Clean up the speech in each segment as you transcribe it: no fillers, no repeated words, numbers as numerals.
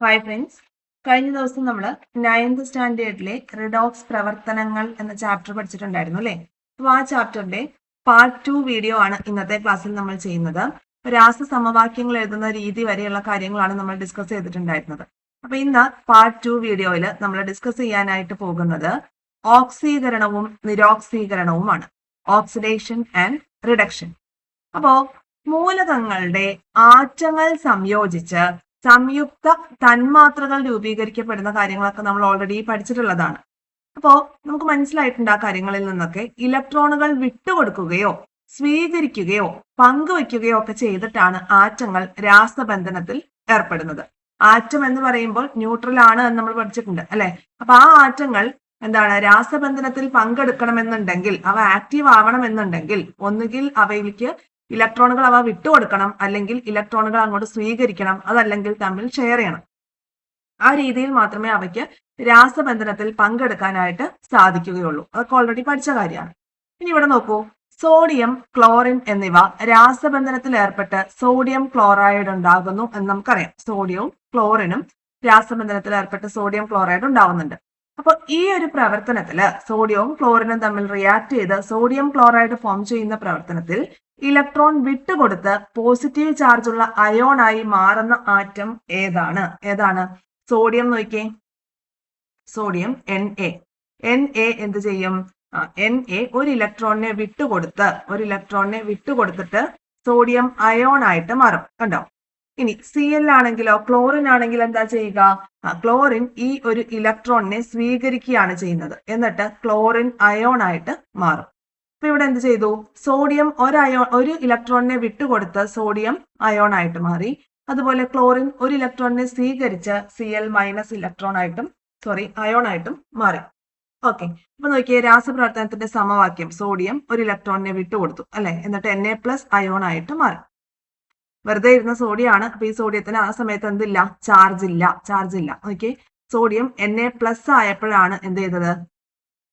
Hi friends, കഴിഞ്ഞ ദിവസം നമ്മൾ 9th സ്റ്റാൻഡേർഡിലെ റിഡോക്സ് പ്രവർത്തനങ്ങൾ എന്ന ചാപ്റ്റർ പഠിച്ചിട്ടുണ്ടായിരുന്നു അല്ലേ? അപ്പോൾ ആ ചാപ്റ്ററിന്റെ പാർട്ട് 2 വീഡിയോ ആണ് ഇന്നത്തെ ക്ലാസ്സിൽ നമ്മൾ ചെയ്യുന്നത്. രാസ സമവാക്യങ്ങൾ എഴുതുന്ന രീതി വരെയുള്ള കാര്യങ്ങളാണ് നമ്മൾ ഡിസ്കസ് ചെയ്തിട്ടുണ്ടായിരുന്നത്. അപ്പൊ ഇന്ന് പാർട്ട് 2 വീഡിയോയിൽ നമ്മൾ ഡിസ്കസ് ചെയ്യാനായിട്ട് പോകുന്നത് ഓക്സീകരണവും നിരോക്സീകരണവുമാണ്. Oxidation and reduction. അപ്പോ മൂലകങ്ങളുടെ ആറ്റങ്ങൾ സംയോജിച്ച് സംയുക്ത തന്മാത്രകൾ രൂപീകരിക്കപ്പെടുന്ന കാര്യങ്ങളൊക്കെ നമ്മൾ ഓൾറെഡി പഠിച്ചിട്ടുള്ളതാണ്. അപ്പോ നമുക്ക് മനസ്സിലായിട്ടുണ്ട് ആ കാര്യങ്ങളിൽ നിന്നൊക്കെ ഇലക്ട്രോണുകൾ വിട്ടുകൊടുക്കുകയോ സ്വീകരിക്കുകയോ പങ്കുവയ്ക്കുകയോ ഒക്കെ ചെയ്തിട്ടാണ് ആറ്റങ്ങൾ രാസബന്ധനത്തിൽ ഏർപ്പെടുന്നത്. ആറ്റം എന്ന് പറയുമ്പോൾ ന്യൂട്രൽ ആണ് എന്ന് നമ്മൾ പഠിച്ചിട്ടുണ്ട് അല്ലെ? അപ്പൊ ആ ആറ്റങ്ങൾ എന്താണ് രാസബന്ധനത്തിൽ പങ്കെടുക്കണമെന്നുണ്ടെങ്കിൽ, അവ ആക്റ്റീവ് ആവണമെന്നുണ്ടെങ്കിൽ ഒന്നുകിൽ അവയിലേക്ക് ഇലക്ട്രോണുകൾ അവ വിട്ടുകൊടുക്കണം, അല്ലെങ്കിൽ ഇലക്ട്രോണുകൾ അങ്ങോട്ട് സ്വീകരിക്കണം, അതല്ലെങ്കിൽ തമ്മിൽ ഷെയർ ചെയ്യണം. ആ രീതിയിൽ മാത്രമേ അവയ്ക്ക് രാസബന്ധനത്തിൽ പങ്കെടുക്കാനായിട്ട് സാധിക്കുകയുള്ളൂ. അതൊക്കെ ഓൾറെഡി പഠിച്ച കാര്യമാണ്. ഇനി ഇവിടെ നോക്കൂ, സോഡിയം, ക്ലോറിൻ എന്നിവ രാസബന്ധനത്തിൽ ഏർപ്പെട്ട് സോഡിയം ക്ലോറൈഡ് ഉണ്ടാകുന്നു എന്ന് നമുക്കറിയാം. സോഡിയവും ക്ലോറിനും രാസബന്ധനത്തിൽ ഏർപ്പെട്ട് സോഡിയം ക്ലോറൈഡ് ഉണ്ടാവുന്നുണ്ട്. അപ്പൊ ഈ ഒരു പ്രവർത്തനത്തില് സോഡിയവും ക്ലോറിനും തമ്മിൽ റിയാക്ട് ചെയ്ത് സോഡിയം ക്ലോറൈഡ് ഫോം ചെയ്യുന്ന പ്രവർത്തനത്തിൽ ഇലക്ട്രോൺ വിട്ടുകൊടുത്ത് പോസിറ്റീവ് ചാർജുള്ള അയോണായി മാറുന്ന ആറ്റം ഏതാണ്? സോഡിയം നോക്കിയേ, സോഡിയം Na. എന്ത് ചെയ്യും? Na ഒരു ഇലക്ട്രോണിനെ വിട്ടുകൊടുത്തിട്ട് സോഡിയം അയോൺ ആയിട്ട് മാറും. കണ്ടോ? ഇനി Cl ആണെങ്കിലോ, ക്ലോറിൻ ആണെങ്കിൽ എന്താ ചെയ്യുക? ക്ലോറിൻ ഈ ഒരു ഇലക്ട്രോണിനെ സ്വീകരിക്കുകയാണ് ചെയ്യുന്നത്. എന്നിട്ട് ക്ലോറിൻ അയോൺ ആയിട്ട് മാറും. അപ്പൊ ഇവിടെ എന്ത് ചെയ്തു? സോഡിയം ഒരു ഇലക്ട്രോണിനെ വിട്ടുകൊടുത്ത് സോഡിയം അയോൺ ആയിട്ട് മാറി. അതുപോലെ ക്ലോറിൻ ഒരു ഇലക്ട്രോണിനെ സ്വീകരിച്ച് Cl- അയോൺ ആയിട്ടും മാറി. ഓക്കെ, അപ്പൊ നോക്കിയേ, രാസപ്രവർത്തനത്തിന്റെ സമവാക്യം സോഡിയം ഒരു ഇലക്ട്രോണിനെ വിട്ടുകൊടുത്തു അല്ലെ, എന്നിട്ട് Na+ അയോൺ ആയിട്ട് മാറി. വെറുതെ ഇരുന്ന സോഡിയം ആണ്. അപ്പൊ ഈ സോഡിയത്തിന് ആ സമയത്ത് എന്തില്ല? ചാർജ് ഇല്ല. നോക്കിയേ, സോഡിയം Na+ ആയപ്പോഴാണ് എന്ത് ചെയ്തത്?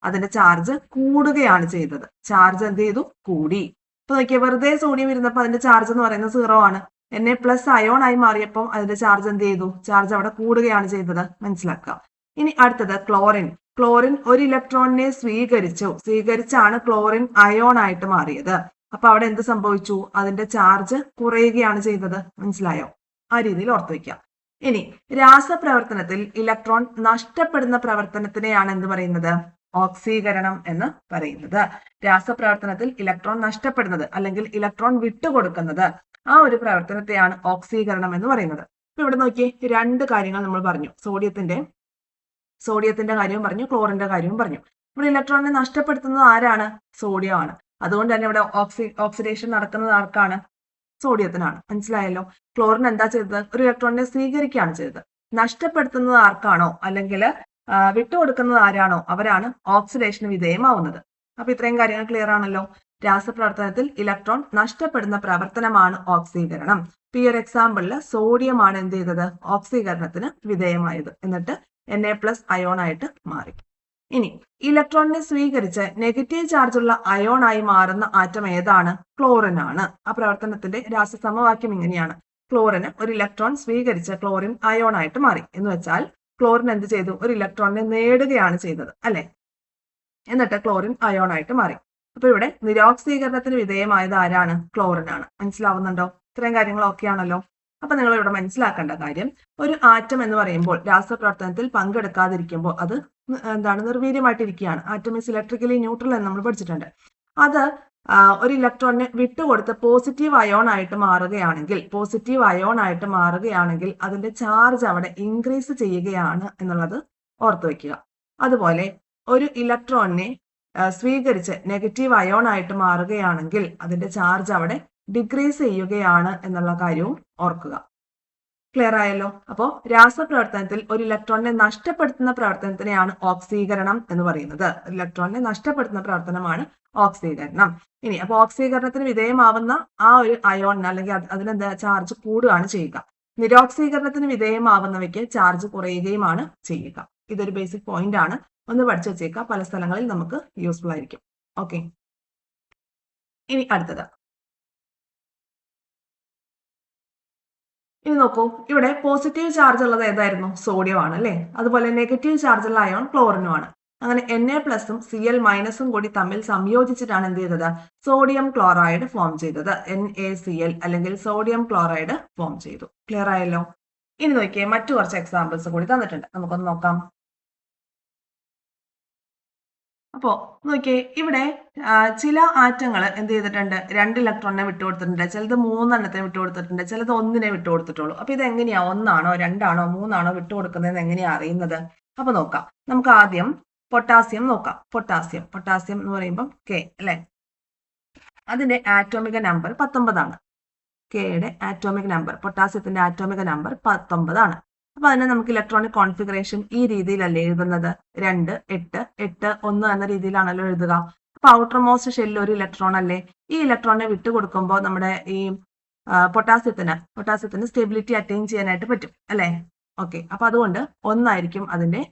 അതിന്റെ ചാർജ് കൂടുകയാണ് ചെയ്തത്. ചാർജ് എന്ത് ചെയ്തു? കൂടി. അപ്പൊ നോക്കിയാൽ വെറുതെ സോഡിയം ഇരുന്നപ്പോൾ അതിന്റെ ചാർജ് എന്ന് പറയുന്നത് 0 ആണ്. Na+ അയോൺ ആയി മാറിയപ്പോൾ അതിന്റെ ചാർജ് എന്ത് ചെയ്തു? ചാർജ് അവിടെ കൂടുകയാണ് ചെയ്തത്. മനസ്സിലാക്കുക. ഇനി അടുത്തത് ക്ലോറിൻ. ക്ലോറിൻ ഒരു ഇലക്ട്രോണിനെ സ്വീകരിച്ചാണ് ക്ലോറിൻ അയോൺ ആയിട്ട് മാറിയത്. അപ്പൊ അവിടെ എന്ത് സംഭവിച്ചു? അതിന്റെ ചാർജ് കുറയുകയാണ് ചെയ്തത്. മനസ്സിലായോ? ആ രീതിയിൽ ഓർത്തു വയ്ക്കാം. ഇനി രാസപ്രവർത്തനത്തിൽ ഇലക്ട്രോൺ നഷ്ടപ്പെടുന്ന പ്രവർത്തനത്തിനെയാണ് എന്ത് പറയുന്നത്? ഓക്സീകരണം എന്ന് പറയുന്നത്. രാസപ്രവർത്തനത്തിൽ ഇലക്ട്രോൺ നഷ്ടപ്പെടുന്നത് അല്ലെങ്കിൽ ഇലക്ട്രോൺ വിട്ടുകൊടുക്കുന്നത്, ആ ഒരു പ്രവർത്തനത്തെയാണ് ഓക്സീകരണം എന്ന് പറയുന്നത്. ഇപ്പൊ ഇവിടെ നോക്കിയേ, രണ്ട് കാര്യങ്ങൾ നമ്മൾ പറഞ്ഞു. സോഡിയത്തിന്റെ കാര്യവും പറഞ്ഞു, ക്ലോറിന്റെ കാര്യവും പറഞ്ഞു. ഇവിടെ ഇലക്ട്രോണിനെ നഷ്ടപ്പെടുത്തുന്നത് ആരാണ്? സോഡിയം ആണ്. അതുകൊണ്ട് തന്നെ ഇവിടെ ഓക്സിഡേഷൻ നടക്കുന്നത് ആർക്കാണ്? സോഡിയത്തിനാണ്. മനസ്സിലായല്ലോ? ക്ലോറിൻ എന്താ ചെയ്തത്? ഒരു ഇലക്ട്രോണിനെ സ്വീകരിക്കുകയാണ് ചെയ്തത്. നഷ്ടപ്പെടുത്തുന്നത് ആർക്കാണോ അല്ലെങ്കിൽ വിട്ടുകൊടുക്കുന്നത് ആരാണോ അവരാണ് ഓക്സിഡേഷന് വിധേയമാവുന്നത്. അപ്പൊ ഇത്രയും കാര്യങ്ങൾ ക്ലിയർ ആണല്ലോ. രാസപ്രവർത്തനത്തിൽ ഇലക്ട്രോൺ നഷ്ടപ്പെടുന്ന പ്രവർത്തനമാണ് ഓക്സീകരണം. ഈ ഒരു എക്സാമ്പിളില് സോഡിയം ആണ് എന്ത് ചെയ്തത്? ഓക്സീകരണത്തിന് വിധേയമായത്. എന്നിട്ട് Na+ അയോൺ ആയിട്ട് മാറി. ഇനി ഇലക്ട്രോണിനെ സ്വീകരിച്ച് നെഗറ്റീവ് ചാർജുള്ള അയോൺ ആയി മാറുന്ന ആറ്റം ഏതാണ്? ക്ലോറിൻ ആണ്. ആ പ്രവർത്തനത്തിന്റെ രാസസമവാക്യം ഇങ്ങനെയാണ്. ക്ലോറിന് ഒരു ഇലക്ട്രോൺ സ്വീകരിച്ച് ക്ലോറിൻ അയോൺ ആയിട്ട് മാറി എന്ന് വെച്ചാൽ ക്ലോറിൻ എന്ത് ചെയ്തു? ഒരു ഇലക്ട്രോണിനെ നേടുകയാണ് ചെയ്തത് അല്ലെ? എന്നിട്ട് ക്ലോറിൻ അയോൺ ആയിട്ട് മാറി. അപ്പൊ ഇവിടെ നിരോക്സീകരണത്തിന് വിധേയമായത് ആരാണ്? ക്ലോറിൻ ആണ്. മനസ്സിലാവുന്നുണ്ടോ? ഇത്രയും കാര്യങ്ങൾ ഓക്കെ ആണല്ലോ. അപ്പൊ നിങ്ങൾ ഇവിടെ മനസ്സിലാക്കേണ്ട കാര്യം, ഒരു ആറ്റം എന്ന് പറയുമ്പോൾ രാസപ്രവർത്തനത്തിൽ പങ്കെടുക്കാതിരിക്കുമ്പോൾ അത് നിർവീര്യമായിട്ടിരിക്കുകയാണ്. ആറ്റം ഈസ് ഇലക്ട്രിക്കലി ന്യൂട്രൽ എന്ന് നമ്മൾ പഠിച്ചിട്ടുണ്ട്. അത് ഒരു ഇലക്ട്രോണിനെ വിട്ടുകൊടുത്ത് പോസിറ്റീവ് അയോൺ ആയിട്ട് മാറുകയാണെങ്കിൽ അതിന്റെ ചാർജ് അവിടെ ഇൻക്രീസ് ചെയ്യുകയാണ് എന്നുള്ളത് ഓർത്തു വെക്കുക. അതുപോലെ ഒരു ഇലക്ട്രോണിനെ സ്വീകരിച്ച് നെഗറ്റീവ് അയോൺ ആയിട്ട് മാറുകയാണെങ്കിൽ അതിന്റെ ചാർജ് അവിടെ ഡിക്രീസ് ചെയ്യുകയാണ് എന്നുള്ള കാര്യവും ഓർക്കുക. ക്ലിയർ ആയല്ലോ? അപ്പോ രാസപ്രവർത്തനത്തിൽ ഒരു ഇലക്ട്രോണിനെ നഷ്ടപ്പെടുത്തുന്ന പ്രവർത്തനത്തിനെയാണ് ഓക്സീകരണം എന്ന് പറയുന്നത്. ഇലക്ട്രോണിനെ നഷ്ടപ്പെടുത്തുന്ന പ്രവർത്തനമാണ് ഓക്സീകരണം. ഇനി അപ്പൊ ഓക്സീകരണത്തിന് വിധേയമാവുന്ന ആ ഒരു അയോണിന് അല്ലെങ്കിൽ അതിനെന്താ ചാർജ് കൂടുകയാണ് ചെയ്യുക. നിരോക്സീകരണത്തിന് വിധേയമാവുന്നവയ്ക്ക് ചാർജ് കുറയുകയുമാണ് ചെയ്യുക. ഇതൊരു ബേസിക് പോയിന്റ് ആണ്. ഒന്ന് പഠിച്ചു വെച്ചേക്കുക. പല സ്ഥലങ്ങളിൽ നമുക്ക് യൂസ്ഫുൾ ആയിരിക്കും. ഓക്കെ, ഇനി അടുത്തത് ഇനി നോക്കൂ, ഇവിടെ പോസിറ്റീവ് ചാർജ് ഉള്ളത് ഏതായിരുന്നു? സോഡിയം ആണ് അല്ലേ. അതുപോലെ നെഗറ്റീവ് ചാർജ് ഉള്ള അയോൺ ക്ലോറിനും ആണ്. അങ്ങനെ Na+ഉം Cl- കൂടി തമ്മിൽ സംയോജിച്ചിട്ടാണ് എന്ത് ചെയ്തത്? സോഡിയം ക്ലോറൈഡ് ഫോം ചെയ്തത്. NaCl അല്ലെങ്കിൽ സോഡിയം ക്ലോറൈഡ് ഫോം ചെയ്തു. ക്ലിയർ ആയല്ലോ? ഇനി നോക്കിയേ, മറ്റു കുറച്ച് എക്സാമ്പിൾസ് കൂടി തന്നിട്ടുണ്ട്, നമുക്കൊന്ന് നോക്കാം. അപ്പോ നോക്കിയേ, ഇവിടെ ചില ആറ്റങ്ങൾ എന്ത് ചെയ്തിട്ടുണ്ട്? 2 ഇലക്ട്രോണിനെ വിട്ടുകൊടുത്തിട്ടുണ്ട്, ചിലത് 3 എണ്ണത്തിന് വിട്ടുകൊടുത്തിട്ടുണ്ട്, ചിലത് 1 വിട്ടുകൊടുത്തിട്ടുള്ളൂ. അപ്പൊ ഇത് എങ്ങനെയാ 1 ആണോ 2 ആണോ 3 ആണോ വിട്ടുകൊടുക്കുന്നതെന്ന് എങ്ങനെയാ അറിയുന്നത്? അപ്പൊ നോക്കാം. നമുക്ക് ആദ്യം പൊട്ടാസ്യം നോക്കാം. പൊട്ടാസ്യം എന്ന് പറയുമ്പോൾ K അല്ലെ, അതിന്റെ ആറ്റോമിക നമ്പർ 19 ആണ്. കെയുടെ ആറ്റോമിക് നമ്പർ, പൊട്ടാസ്യത്തിന്റെ ആറ്റോമിക നമ്പർ 19 ആണ്. അപ്പൊ അതിനെ നമുക്ക് ഇലക്ട്രോണിക് കോൺഫിഗറേഷൻ ഈ രീതിയിലല്ലേ എഴുതുന്നത്? 2, 8, 8, 1 എന്ന രീതിയിലാണല്ലോ എഴുതുക. അപ്പൊ ഔട്ടർ മോസ്റ്റ് ഷെല്ലിൽ ഒരു ഇലക്ട്രോൺ അല്ലേ. ഈ ഇലക്ട്രോണിനെ വിട്ടുകൊടുക്കുമ്പോൾ നമ്മുടെ ഈ പൊട്ടാസ്യത്തിന് സ്റ്റെബിലിറ്റി അറ്റൈൻ ചെയ്യാനായിട്ട് പറ്റും അല്ലെ. ഓക്കെ, അപ്പൊ അതുകൊണ്ട് 1 ആയിരിക്കും അതിന്റെ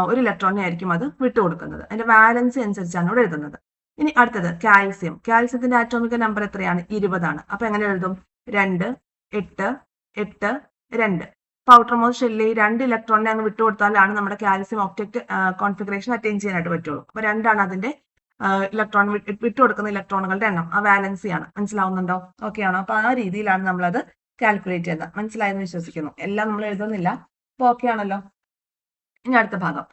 ഒരു ഇലക്ട്രോണിനെ ആയിരിക്കും അത് വിട്ടുകൊടുക്കുന്നത്. അതിന്റെ വാലൻസി അനുസരിച്ചാണ് ഇവിടെ എഴുതുന്നത്. ഇനി അടുത്തത് കാൽസ്യത്തിന്റെ ആറ്റോമിക നമ്പർ എത്രയാണ്? 20 ആണ്. അപ്പൊ എങ്ങനെ എഴുതും? 2, 8, 8, 2. ഔട്ടർ മോസ്റ്റ് ഷെല്ലിൽ 2 ഇലക്ട്രോണിനെ അങ്ങ് വിട്ടുകൊടുത്താലാണ് നമ്മുടെ കാൽസ്യം ഒക്ടറ്റ് കോൺഫിഗറേഷൻ അറ്റൈൻ ചെയ്യാനായിട്ട് പറ്റുള്ളൂ. അപ്പൊ 2 ആണ് അതിന്റെ ഇലക്ട്രോൺ വിട്ടുകൊടുക്കുന്ന ഇലക്ട്രോണുകളുടെ എണ്ണം. ആ വാലൻസിയാണ്. മനസ്സിലാവുന്നുണ്ടോ? ഓക്കെ ആണോ? അപ്പൊ ആ രീതിയിലാണ് നമ്മളത് കാൽക്കുലേറ്റ് ചെയ്യുന്നത്. മനസ്സിലായെന്ന് വിശ്വസിക്കുന്നു. എല്ലാം നമ്മൾ എഴുതുന്നില്ല. അപ്പൊ ഓക്കെ ആണല്ലോ. ഇനി അടുത്ത ഭാഗം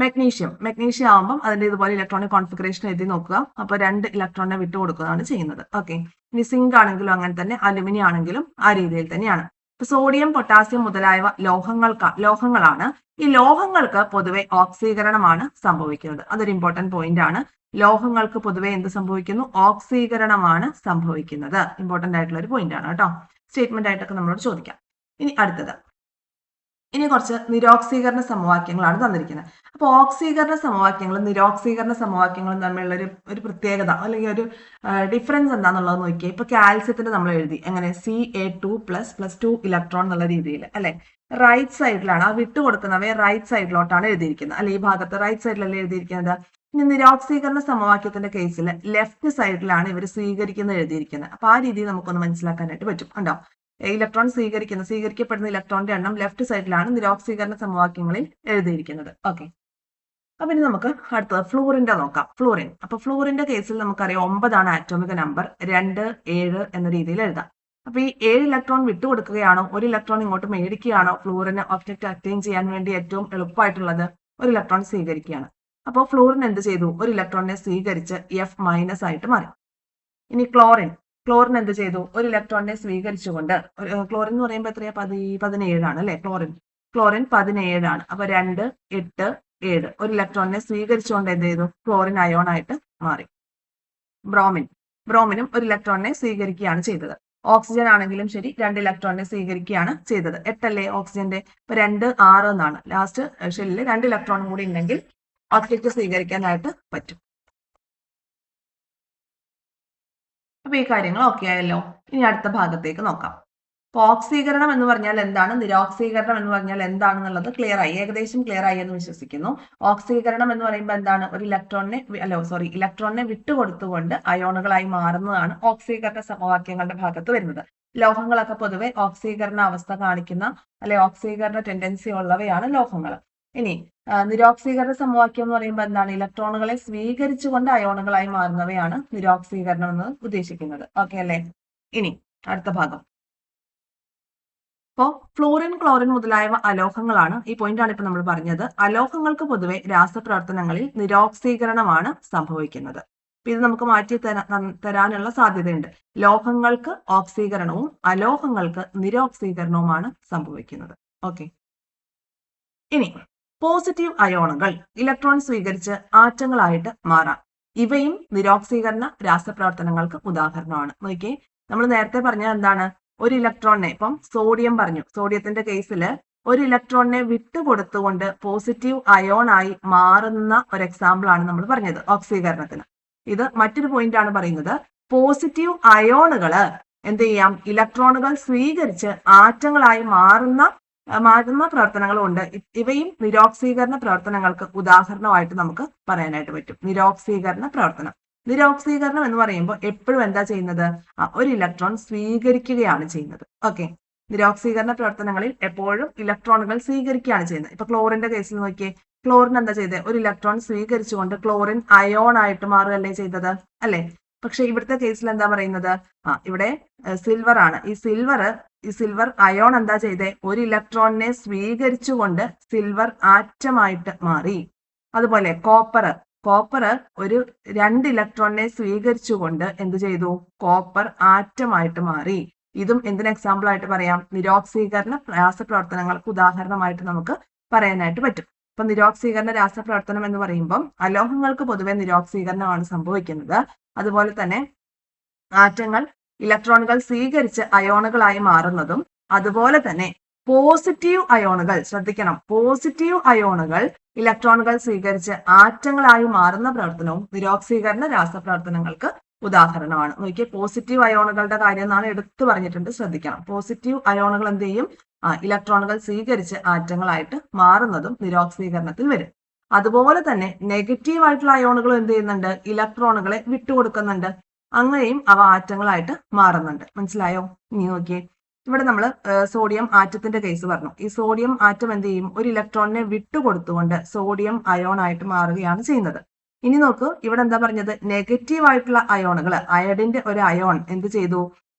മെഗ്നീഷ്യം ആവുമ്പം അതിന്റെ ഇതുപോലെ ഇലക്ട്രോണിക് കോൺഫിഗറേഷൻ എഴുതി നോക്കുക. അപ്പൊ 2 ഇലക്ട്രോണിനെ വിട്ടുകൊടുക്കുകയാണ് ചെയ്യുന്നത്. ഓക്കെ, ഇനി സിങ്ക് ആണെങ്കിലും അങ്ങനെ തന്നെ, അലുമിനിയം ആണെങ്കിലും ആ രീതിയിൽ തന്നെയാണ്. സോഡിയം, പൊട്ടാസ്യം മുതലായവ ലോഹങ്ങളാണ്. ഈ ലോഹങ്ങൾക്ക് പൊതുവെ ഓക്സീകരണമാണ് സംഭവിക്കുന്നത്. അതൊരു ഇമ്പോർട്ടന്റ് പോയിന്റ് ആണ്. ലോഹങ്ങൾക്ക് പൊതുവെ എന്ത് സംഭവിക്കുന്നു? ഓക്സീകരണമാണ് സംഭവിക്കുന്നത്. ഇമ്പോർട്ടന്റ് ആയിട്ടുള്ള ഒരു പോയിന്റ് ആണ് കേട്ടോ. സ്റ്റേറ്റ്മെന്റ് ആയിട്ടൊക്കെ നമ്മളോട് ചോദിക്കാം. ഇനി അടുത്തത്, ഇനി കുറച്ച് നിരോക്സീകരണ സമവാക്യങ്ങളാണ് തന്നിരിക്കുന്നത്. അപ്പോൾ ഓക്സീകരണ സമവാക്യങ്ങളും നിരോക്സീകരണ സമവാക്യങ്ങളും തമ്മിലുള്ള ഒരു പ്രത്യേകത അല്ലെങ്കിൽ ഒരു ഡിഫറൻസ് എന്താണെന്നുള്ളത് നോക്കിയേ. ഇപ്പൊ കാൽസ്യത്തിന് നമ്മൾ എഴുതി എങ്ങനെ? Ca2++2 ഇലക്ട്രോൺ എന്നുള്ള രീതിയിൽ അല്ലെ. റൈറ്റ് സൈഡിലാണ് ആ വിട്ടുകൊടുക്കുന്നവയെ റൈറ്റ് സൈഡിലോട്ടാണ് എഴുതിയിരിക്കുന്നത് അല്ലെ. ഈ ഭാഗത്ത് റൈറ്റ് സൈഡിലല്ലേ എഴുതിയിരിക്കുന്നത്. ഇനി നിരോക്സീകരണ സമവാക്യത്തിന്റെ കേസിൽ ലെഫ്റ്റ് സൈഡിലാണ് ഇവർ സ്വീകരിക്കുന്നത് എഴുതിയിരിക്കുന്നത്. അപ്പൊ ആ രീതി നമുക്കൊന്ന് മനസ്സിലാക്കാനായിട്ട് പറ്റും. ഉണ്ടോ? ഇലക്ട്രോൺ സ്വീകരിക്കപ്പെടുന്ന ഇലക്ട്രോണിന്റെ എണ്ണം ലെഫ്റ്റ് സൈഡിലാണ് നിരോക്സീകരണ സമവാക്യങ്ങളിൽ എഴുതിയിരിക്കുന്നത്. ഓക്കെ, അപ്പൊ ഇനി നമുക്ക് അടുത്തത് ഫ്ലൂറിന്റെ നോക്കാം. അപ്പൊ ഫ്ലൂറിന്റെ കേസിൽ നമുക്കറിയാം 9 ആണ് ആറ്റോമിക നമ്പർ. 2, 7 എന്ന രീതിയിൽ എഴുതാം. അപ്പൊ ഈ 7 ഇലക്ട്രോൺ വിട്ടുകൊടുക്കുകയാണോ ഒരു ഇലക്ട്രോൺ ഇങ്ങോട്ട് മേടിക്കുകയാണോ ഫ്ലൂറിന് ഒബ്ജക്റ്റ് അറ്റൈൻ ചെയ്യാൻ വേണ്ടി ഏറ്റവും എളുപ്പമായിട്ടുള്ളത്? ഒരു ഇലക്ട്രോൺ സ്വീകരിക്കുകയാണ്. അപ്പോൾ ഫ്ലൂറിൻ എന്ത് ചെയ്തു? ഒരു ഇലക്ട്രോണിനെ സ്വീകരിച്ച് F- ആയിട്ട് മാറി. ഇനി ക്ലോറിൻ എന്ത് ചെയ്തു? ഒരു ഇലക്ട്രോണിനെ സ്വീകരിച്ചുകൊണ്ട്, ക്ലോറിൻ എന്ന് പറയുമ്പോൾ എത്രയാ? 17 ആണ് അല്ലെ. ക്ലോറിൻ 17 ആണ്. അപ്പൊ 2, 8, 7 ഒരു ഇലക്ട്രോണിനെ സ്വീകരിച്ചുകൊണ്ട് എന്ത് ചെയ്തു? ക്ലോറിൻ അയോൺ ആയിട്ട് മാറി. ബ്രോമിനും ഒരു ഇലക്ട്രോണിനെ സ്വീകരിക്കുകയാണ് ചെയ്തത്. ഓക്സിജൻ ആണെങ്കിലും ശരി 2 ഇലക്ട്രോണിനെ സ്വീകരിക്കുകയാണ് ചെയ്തത്. 8 അല്ലേ ഓക്സിജന്റെ? ഇപ്പൊ 2, 6 എന്നാണ്. ലാസ്റ്റ് ഷെല്ലിൽ 2 ഇലക്ട്രോണും കൂടി ഉണ്ടെങ്കിൽ ഓക്സിജൻ സ്വീകരിക്കാനായിട്ട് പറ്റും. അപ്പൊ ഈ കാര്യങ്ങൾ ഓക്കെ ആയല്ലോ. ഇനി അടുത്ത ഭാഗത്തേക്ക് നോക്കാം. ഓക്സീകരണം എന്ന് പറഞ്ഞാൽ എന്താണ്, നിരോക്സീകരണം എന്ന് പറഞ്ഞാൽ എന്താണെന്നുള്ളത് ക്ലിയർ ആയി, ഏകദേശം ക്ലിയർ ആയി എന്ന് വിശ്വസിക്കുന്നു. ഓക്സീകരണം എന്ന് പറയുമ്പോൾ എന്താണ്? ഒരു ഇലക്ട്രോണിനെ വിട്ടുകൊടുത്തുകൊണ്ട് അയോണുകളായി മാറുന്നതാണ് ഓക്സീകരണ സമവാക്യങ്ങളുടെ ഭാഗത്ത് വരുന്നത്. ലോഹങ്ങളൊക്കെ പൊതുവെ ഓക്സീകരണ അവസ്ഥ കാണിക്കുന്ന അല്ലെ ഓക്സീകരണ ടെൻഡൻസി ഉള്ളവയാണ് ലോഹങ്ങൾ. ഇനി നിരോക്സീകരണ സമവാക്യം എന്ന് പറയുമ്പോൾ എന്താണ്? ഇലക്ട്രോണുകളെ സ്വീകരിച്ചുകൊണ്ട് അയോണുകളായി മാറുന്നവയാണ് നിരോക്സീകരണം എന്ന് ഉദ്ദേശിക്കുന്നത്. ഓക്കെ അല്ലെ. ഇനി അടുത്ത ഭാഗം. അപ്പോൾ ഫ്ലൂറിൻ, ക്ലോറിൻ മുതലായവ അലോഹങ്ങളാണ്. ഈ പോയിന്റാണ് ഇപ്പൊ നമ്മൾ പറഞ്ഞത്. അലോഹങ്ങൾക്ക് പൊതുവെ രാസപ്രവർത്തനങ്ങളിൽ നിരോക്സീകരണമാണ് സംഭവിക്കുന്നത്. ഇത് നമുക്ക് മാറ്റി തരാനുള്ള സാധ്യതയുണ്ട്. ലോഹങ്ങൾക്ക് ഓക്സീകരണവും അലോഹങ്ങൾക്ക് നിരോക്സീകരണവുമാണ് സംഭവിക്കുന്നത്. ഓക്കെ, ഇനി പോസിറ്റീവ് അയോണുകൾ ഇലക്ട്രോൺ സ്വീകരിച്ച് ആറ്റങ്ങളായിട്ട് മാറാം. ഇവയും നിരോക്സീകരണ രാസപ്രവർത്തനങ്ങൾക്ക് ഉദാഹരണമാണ്. നോക്കിയേ, നമ്മൾ നേരത്തെ പറഞ്ഞത് എന്താണ്? ഒരു ഇലക്ട്രോണിനെ, ഇപ്പം സോഡിയം പറഞ്ഞു, സോഡിയത്തിന്റെ കേസിൽ ഒരു ഇലക്ട്രോണിനെ വിട്ടുകൊടുത്തുകൊണ്ട് പോസിറ്റീവ് അയോൺ ആയി മാറുന്ന ഒരു എക്സാമ്പിൾ ആണ് നമ്മൾ പറഞ്ഞത് ഓക്സീകരണത്തിന്. ഇത് മറ്റൊരു പോയിന്റ് ആണ് പറയുന്നത്. പോസിറ്റീവ് അയോണുകള് എന്ത് ചെയ്യാം? ഇലക്ട്രോണുകൾ സ്വീകരിച്ച് ആറ്റങ്ങളായി മാറുന്ന പ്രവർത്തനങ്ങളുണ്ട്. ഇവയും നിരോക്സീകരണ പ്രവർത്തനങ്ങൾക്ക് ഉദാഹരണമായിട്ട് നമുക്ക് പറയാനായിട്ട് പറ്റും. നിരോക്സീകരണം എന്ന് പറയുമ്പോൾ എപ്പോഴും എന്താ ചെയ്യുന്നത്? ഒരു ഇലക്ട്രോൺ സ്വീകരിക്കുകയാണ് ചെയ്യുന്നത്. ഓക്കെ, നിരോക്സീകരണ പ്രവർത്തനങ്ങളിൽ എപ്പോഴും ഇലക്ട്രോണുകൾ സ്വീകരിക്കുകയാണ് ചെയ്യുന്നത്. ഇപ്പൊ ക്ലോറിന്റെ കേസിൽ നോക്കിയേ, ക്ലോറിൻ എന്താ ചെയ്തത്? ഒരു ഇലക്ട്രോൺ സ്വീകരിച്ചുകൊണ്ട് ക്ലോറിൻ അയോൺ ആയിട്ട് മാറുകയല്ലേ ചെയ്തത്, അല്ലെ? പക്ഷെ ഇവിടുത്തെ കേസിൽ എന്താ പറയുന്നത്? ഇവിടെ സിൽവർ ആണ്. ഈ സിൽവർ അയോൺ എന്താ ചെയ്തേ? ഒരു ഇലക്ട്രോണിനെ സ്വീകരിച്ചുകൊണ്ട് സിൽവർ ആറ്റമായിട്ട് മാറി. അതുപോലെ കോപ്പർ ഒരു 2 ഇലക്ട്രോണിനെ സ്വീകരിച്ചുകൊണ്ട് എന്ത് ചെയ്തു? കോപ്പർ ആറ്റമായിട്ട് മാറി. ഇതും എന്തിന് എക്സാമ്പിൾ ആയിട്ട് പറയാം? നിരോക്സീകരണ രാസപ്രവർത്തനങ്ങൾക്ക് ഉദാഹരണമായിട്ട് നമുക്ക് പറയാനായിട്ട് പറ്റും. അപ്പൊ നിരോക്സീകരണ രാസപ്രവർത്തനം എന്ന് പറയുമ്പോൾ അലോഹങ്ങൾക്ക് പൊതുവെ നിരോക്സീകരണമാണ് സംഭവിക്കുന്നത്. അതുപോലെ തന്നെ ആറ്റങ്ങൾ ഇലക്ട്രോണുകൾ സ്വീകരിച്ച് അയോണുകളായി മാറുന്നതും, അതുപോലെ തന്നെ പോസിറ്റീവ് അയോണുകൾ, ശ്രദ്ധിക്കണം, പോസിറ്റീവ് അയോണുകൾ ഇലക്ട്രോണുകൾ സ്വീകരിച്ച് ആറ്റങ്ങളായി മാറുന്ന പ്രവർത്തനവും നിരോക്സീകരണ രാസപ്രവർത്തനങ്ങൾക്ക് ഉദാഹരണമാണ്. നോക്കിയേ, പോസിറ്റീവ് അയോണുകളുടെ കാര്യം എന്നാണ് എടുത്തു പറഞ്ഞിട്ടുണ്ട്, ശ്രദ്ധിക്കണം. പോസിറ്റീവ് അയോണുകൾ എന്ത് ചെയ്യും? ഇലക്ട്രോണുകൾ സ്വീകരിച്ച് ആറ്റങ്ങളായിട്ട് മാറുന്നതും നിരോക്സീകരണത്തിൽ വരും. അതുപോലെ തന്നെ നെഗറ്റീവ് ആയിട്ടുള്ള അയോണുകൾ എന്ത് ചെയ്യുന്നുണ്ട്? ഇലക്ട്രോണുകളെ വിട്ടുകൊടുക്കുന്നുണ്ട്. അങ്ങനെയും അവ ആറ്റങ്ങളായിട്ട് മാറുന്നുണ്ട്. മനസ്സിലായോ? ഇനി നോക്കിയേ, ഇവിടെ നമ്മൾ സോഡിയം ആറ്റത്തിന്റെ കേസ് പറഞ്ഞു. ഈ സോഡിയം ആറ്റം എന്ത് ചെയ്യും? ഒരു ഇലക്ട്രോണിനെ വിട്ടുകൊടുത്തുകൊണ്ട് സോഡിയം അയോൺ ആയിട്ട് മാറുകയാണ് ചെയ്യുന്നത്. ഇനി നോക്കൂ, ഇവിടെ എന്താ പറഞ്ഞത്? നെഗറ്റീവ് ആയിട്ടുള്ള അയോണുകൾ, അയഡിന്റെ ഒരു അയോൺ എന്ത് ചെയ്തു?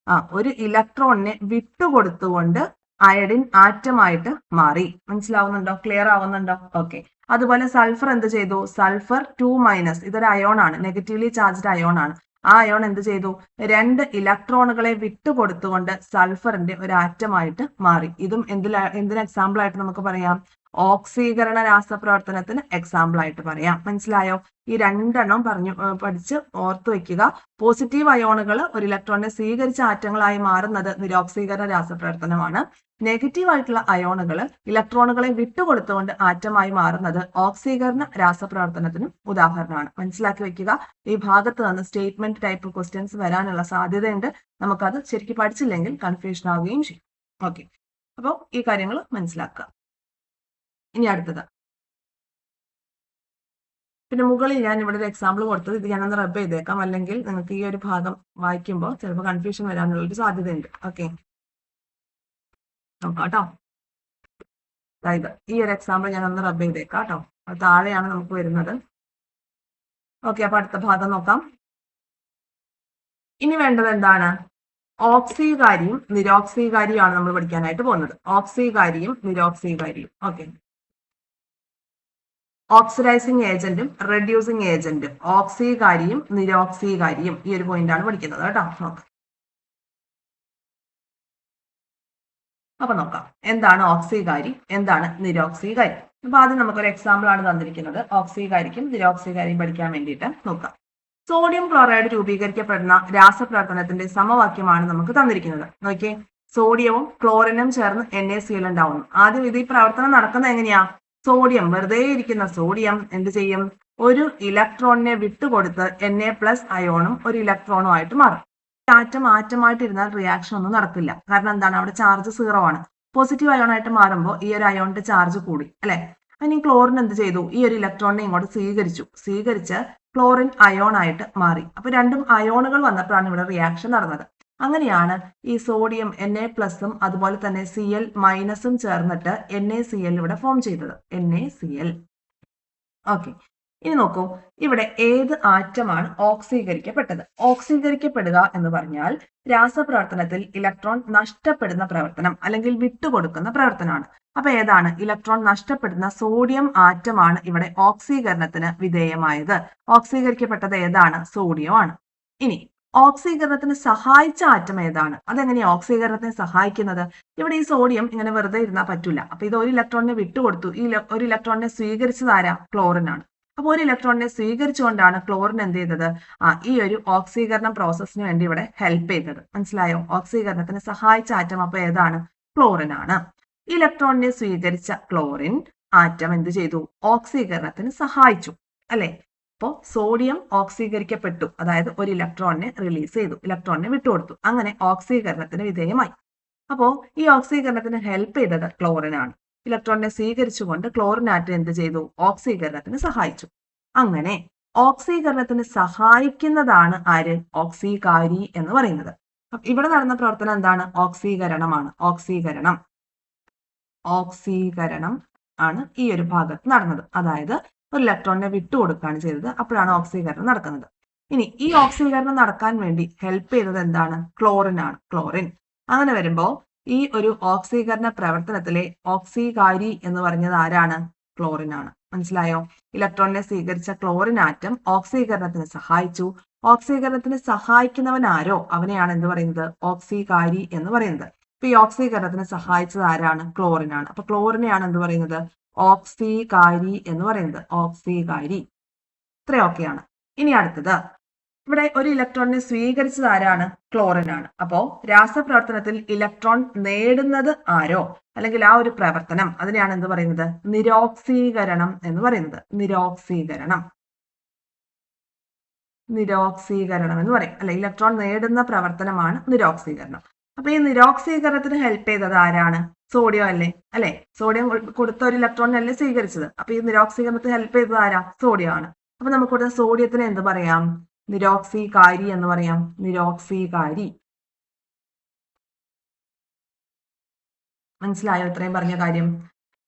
ഒരു ഇലക്ട്രോണിനെ വിട്ടുകൊടുത്തുകൊണ്ട് അയഡിൻ ആറ്റമായിട്ട് മാറി. മനസ്സിലാവുന്നുണ്ടോ? ക്ലിയർ ആവുന്നുണ്ടോ? ഓക്കെ. അതുപോലെ സൾഫർ എന്ത് ചെയ്തു? സൾഫർ 2- ഇതൊരു അയോൺ ആണ്, നെഗറ്റീവ്ലി ചാർജ്ഡ് അയോൺ ആണ്. ആ അയോൺ എന്ത് ചെയ്തു? 2 ഇലക്ട്രോണുകളെ വിട്ടുകൊടുത്തുകൊണ്ട് സൾഫറിന്റെ ഒരു ആറ്റമായിട്ട് മാറി. ഇതും എന്തിന് എക്സാമ്പിൾ ആയിട്ട് നമുക്ക് പറയാം? ഓക്സീകരണ രാസപ്രവർത്തനത്തിന് എക്സാമ്പിൾ ആയിട്ട് പറയാം. മനസ്സിലായോ? ഈ 2 പഠിച്ച് ഓർത്തു വെക്കുക. പോസിറ്റീവ് അയോണുകൾ ഒരു ഇലക്ട്രോണിനെ സ്വീകരിച്ച ആറ്റങ്ങളായി മാറുന്നത് നിരോക്സീകരണ രാസപ്രവർത്തനമാണ്. നെഗറ്റീവ് ആയിട്ടുള്ള അയോണുകൾ ഇലക്ട്രോണുകളെ വിട്ടുകൊടുത്തുകൊണ്ട് ആറ്റമായി മാറുന്നത് ഓക്സീകരണ രാസപ്രവർത്തനത്തിനും ഉദാഹരണമാണ്. മനസ്സിലാക്കി വെക്കുക. ഈ ഭാഗത്ത് നിന്ന് സ്റ്റേറ്റ്മെന്റ് ടൈപ്പ് ക്വസ്റ്റ്യൻസ് വരാനുള്ള സാധ്യതയുണ്ട്. നമുക്കത് ശരിക്കും പഠിച്ചില്ലെങ്കിൽ കൺഫ്യൂഷൻ ആവുകയും ചെയ്യും. ഓക്കെ, അപ്പോൾ ഈ കാര്യങ്ങൾ മനസ്സിലാക്കുക. ഇനി അടുത്തത്, പിന്നെ മുകളിൽ ഞാൻ ഇവിടെ ഒരു എക്സാമ്പിൾ കൊടുത്തത്, ഇത് ഞാനൊന്ന് റബ്ബ് ചെയ്തേക്കാം, അല്ലെങ്കിൽ നിങ്ങൾക്ക് ഈ ഒരു ഭാഗം വായിക്കുമ്പോൾ ചിലപ്പോൾ കൺഫ്യൂഷൻ വരാനുള്ള ഒരു സാധ്യതയുണ്ട്. ഓക്കെ, നോക്കാം കേട്ടോ. അതായത് ഈ ഒരു എക്സാമ്പിൾ ഞാനൊന്ന് റബ്ബ് ചെയ്തേക്കാം കേട്ടോ. അത് താഴെയാണ് നമുക്ക് വരുന്നത്. ഓക്കെ, അപ്പൊ അടുത്ത ഭാഗം നോക്കാം. ഇനി വേണ്ടത് എന്താണ്? ഓക്സീകാരിയും നിരോക്സീകാരിയുമാണ് നമ്മൾ പഠിക്കാനായിട്ട് പോകുന്നത്. ഓക്സീകാരിയും നിരോക്സീകാരിയും. ഓക്കെ, ഓക്സിഡൈസിങ് ഏജന്റും റെഡ്യൂസിങ് ഏജന്റും, ഓക്സീകാരിയും നിരോക്സീകാരിയും, ഈ ഒരു പോയിന്റ് ആണ് പഠിക്കുന്നത് കേട്ടോ. നോക്കാം. അപ്പൊ നോക്കാം, എന്താണ് ഓക്സീകാരി, എന്താണ് നിരോക്സീകാരി. അപ്പൊ ആദ്യം നമുക്കൊരു എക്സാമ്പിൾ ആണ് തന്നിരിക്കുന്നത്. ഓക്സീകാരിക്കും നിരോക്സീകാരിയും പഠിക്കാൻ വേണ്ടിയിട്ട് നോക്കാം. സോഡിയം ക്ലോറൈഡ് രൂപീകരിക്കപ്പെടുന്ന രാസപ്രവർത്തനത്തിന്റെ സമവാക്യമാണ് നമുക്ക് തന്നിരിക്കുന്നത്. നോക്കിയേ, സോഡിയവും ക്ലോറിനും ചേർന്ന് NaCl ഉണ്ടാവുന്നു. ആദ്യം ഇത് ഈ പ്രവർത്തനം നടക്കുന്നത് എങ്ങനെയാ? സോഡിയം, വെറുതെ ഇരിക്കുന്ന സോഡിയം എന്ത് ചെയ്യും? ഒരു ഇലക്ട്രോണിനെ വിട്ടുകൊടുത്ത് Na+ അയോണും ഒരു ഇലക്ട്രോണും ആയിട്ട് മാറും. ആറ്റമായിട്ട് ഇരുന്നാൽ റിയാക്ഷൻ ഒന്നും നടക്കില്ല. കാരണം എന്താണ്? അവിടെ ചാർജ് 0 ആണ്. പോസിറ്റീവ് അയോൺ ആയിട്ട് മാറുമ്പോൾ ഈ ഒരു അയോണിന്റെ ചാർജ് കൂടി, അല്ലെ? ഇനി ക്ലോറിൻ എന്ത് ചെയ്തു? ഈ ഒരു ഇലക്ട്രോണിനെ ഇങ്ങോട്ട് സ്വീകരിച്ച് ക്ലോറിൻ അയോൺ ആയിട്ട് മാറി. അപ്പൊ രണ്ടും അയോണുകൾ വന്നപ്പോഴാണ് ഇവിടെ റിയാക്ഷൻ നടന്നത്. അങ്ങനെയാണ് ഈ സോഡിയം Na+ഉം അതുപോലെ തന്നെ Cl- ചേർന്നിട്ട് NaCl ഇവിടെ ഫോം ചെയ്തത്. NaCl. ഓക്കെ, ഇനി നോക്കൂ, ഇവിടെ ഏത് ആറ്റമാണ് ഓക്സീകരിക്കപ്പെട്ടത്? ഓക്സീകരിക്കപ്പെടുക എന്ന് പറഞ്ഞാൽ രാസപ്രവർത്തനത്തിൽ ഇലക്ട്രോൺ നഷ്ടപ്പെടുന്ന പ്രവർത്തനം അല്ലെങ്കിൽ വിട്ടുകൊടുക്കുന്ന പ്രവർത്തനമാണ്. അപ്പൊ ഏതാണ്? ഇലക്ട്രോൺ നഷ്ടപ്പെടുന്ന സോഡിയം ആറ്റമാണ് ഇവിടെ ഓക്സീകരണത്തിന് വിധേയമായത്. ഓക്സീകരിക്കപ്പെട്ടത് ഏതാണ്? സോഡിയം ആണ്. ഇനി ഓക്സീകരണത്തിന് സഹായിച്ച ആറ്റം ഏതാണ്? അതെങ്ങനെയാ ഓക്സീകരണത്തിന് സഹായിക്കുന്നത്? ഇവിടെ ഈ സോഡിയം ഇങ്ങനെ വെറുതെ ഇരുന്നാൽ പറ്റില്ല. അപ്പൊ ഇത് ഒരു ഇലക്ട്രോണിനെ വിട്ടുകൊടുത്തു. ഈ ഒരു ഇലക്ട്രോണിനെ സ്വീകരിച്ചത് ആരാ? ക്ലോറിൻ ആണ്. അപ്പൊ ഒരു ഇലക്ട്രോണിനെ സ്വീകരിച്ചുകൊണ്ടാണ് ക്ലോറിൻ എന്ത് ചെയ്തത്? ഈ ഒരു ഓക്സീകരണ പ്രോസസ്സിന് വേണ്ടി ഇവിടെ ഹെൽപ്പ് ചെയ്തത്. മനസ്സിലായോ? ഓക്സീകരണത്തിന് സഹായിച്ച ആറ്റം അപ്പൊ ഏതാണ്? ക്ലോറിൻ ആണ്. ഇലക്ട്രോണിനെ സ്വീകരിച്ച ക്ലോറിൻ ആറ്റം എന്ത് ചെയ്തു? ഓക്സീകരണത്തിന് സഹായിച്ചു, അല്ലെ? അപ്പോൾ സോഡിയം ഓക്സീകരിക്കപ്പെട്ടു, അതായത് ഒരു ഇലക്ട്രോണിനെ റിലീസ് ചെയ്തു, ഇലക്ട്രോണിനെ വിട്ടുകൊടുത്തു. അങ്ങനെ ഓക്സീകരണത്തിന് വിധേയമായി. അപ്പോൾ ഈ ഓക്സീകരണത്തിന് ഹെൽപ്പ് ചെയ്തത് ക്ലോറിൻ ആണ്. ഇലക്ട്രോണിനെ സ്വീകരിച്ചുകൊണ്ട് ക്ലോറിൻ ആറ്റം എന്ത് ചെയ്തു? ഓക്സീകരണത്തിന് സഹായിച്ചു. അങ്ങനെ ഓക്സീകരണത്തിന് സഹായിക്കുന്നതാണ് ആര്? ഓക്സീകാരി എന്ന് പറയുന്നത്. ഇവിടെ നടന്ന പ്രവർത്തനം എന്താണ്? ഓക്സീകരണമാണ്. ഓക്സീകരണം ആണ് ഈ ഒരു ഭാഗത്ത് നടന്നത്. അതായത് ഒരു ഇലക്ട്രോണിനെ വിട്ടുകൊടുക്കുകയാണ് ചെയ്തത്. അപ്പോഴാണ് ഓക്സീകരണം നടക്കുന്നത്. ഇനി ഈ ഓക്സീകരണം നടക്കാൻ വേണ്ടി ഹെൽപ്പ് ചെയ്തത് എന്താണ്? ക്ലോറിൻ ആണ്. അങ്ങനെ വരുമ്പോൾ ഈ ഒരു ഓക്സീകരണ പ്രവർത്തനത്തിലെ ഓക്സീകാരി എന്ന് പറഞ്ഞത് ആരാണ്? ക്ലോറിൻ ആണ്. മനസ്സിലായോ? ഇലക്ട്രോണിനെ സ്വീകരിച്ച ക്ലോറിൻ ആറ്റം ഓക്സീകരണത്തിന് സഹായിച്ചു. ഓക്സീകരണത്തിന് സഹായിക്കുന്നവൻ ആരോ അവനെയാണ് എന്ത് പറയുന്നത്? ഓക്സീകാരി എന്ന് പറയുന്നത്. അപ്പൊ ഈ ഓക്സീകരണത്തിന് സഹായിച്ചത് ആരാണ്? ക്ലോറിൻ ആണ്. അപ്പൊ ക്ലോറിനെയാണ് എന്ത് പറയുന്നത്? ഓക്സീകാരി എന്ന് പറയുന്നത്. ഓക്സീകാരി. ഇത്രയൊക്കെയാണ്. ഇനി അടുത്തത്, ഇവിടെ ഒരു ഇലക്ട്രോണിനെ സ്വീകരിച്ചത് ആരാണ്? ക്ലോറിൻ ആണ്. അപ്പോ രാസപ്രവർത്തനത്തിൽ ഇലക്ട്രോൺ നേടുന്നത് ആരോ അല്ലെങ്കിൽ ആ ഒരു പ്രവർത്തനം അതിനെയാണ് എന്ത് പറയുന്നത്? നിരോക്സീകരണം എന്ന് പറയുന്നത്. നിരോക്സീകരണം എന്ന് പറയും അല്ലെ. ഇലക്ട്രോൺ നേടുന്ന പ്രവർത്തനമാണ് നിരോക്സീകരണം. അപ്പൊ ഈ നിരോക്സീകരണത്തിന് ഹെൽപ്പ് ചെയ്തത് ആരാണ്? സോഡിയം അല്ലെ. സോഡിയം കൊടുത്ത ഒരു ഇലക്ട്രോണിനല്ലേ സ്വീകരിച്ചത്. അപ്പൊ ഈ നിരോക്സീകരണത്തിന് ഹെൽപ്പ് ചെയ്തത് ആരാ? സോഡിയം ആണ്. അപ്പൊ നമുക്കിവിടെ സോഡിയത്തിന് എന്ത് പറയാം? നിരോക്സീകാരി എന്ന് പറയാം. നിരോക്സീകാരി. മനസ്സിലായോ ഇത്രയും പറഞ്ഞ കാര്യം?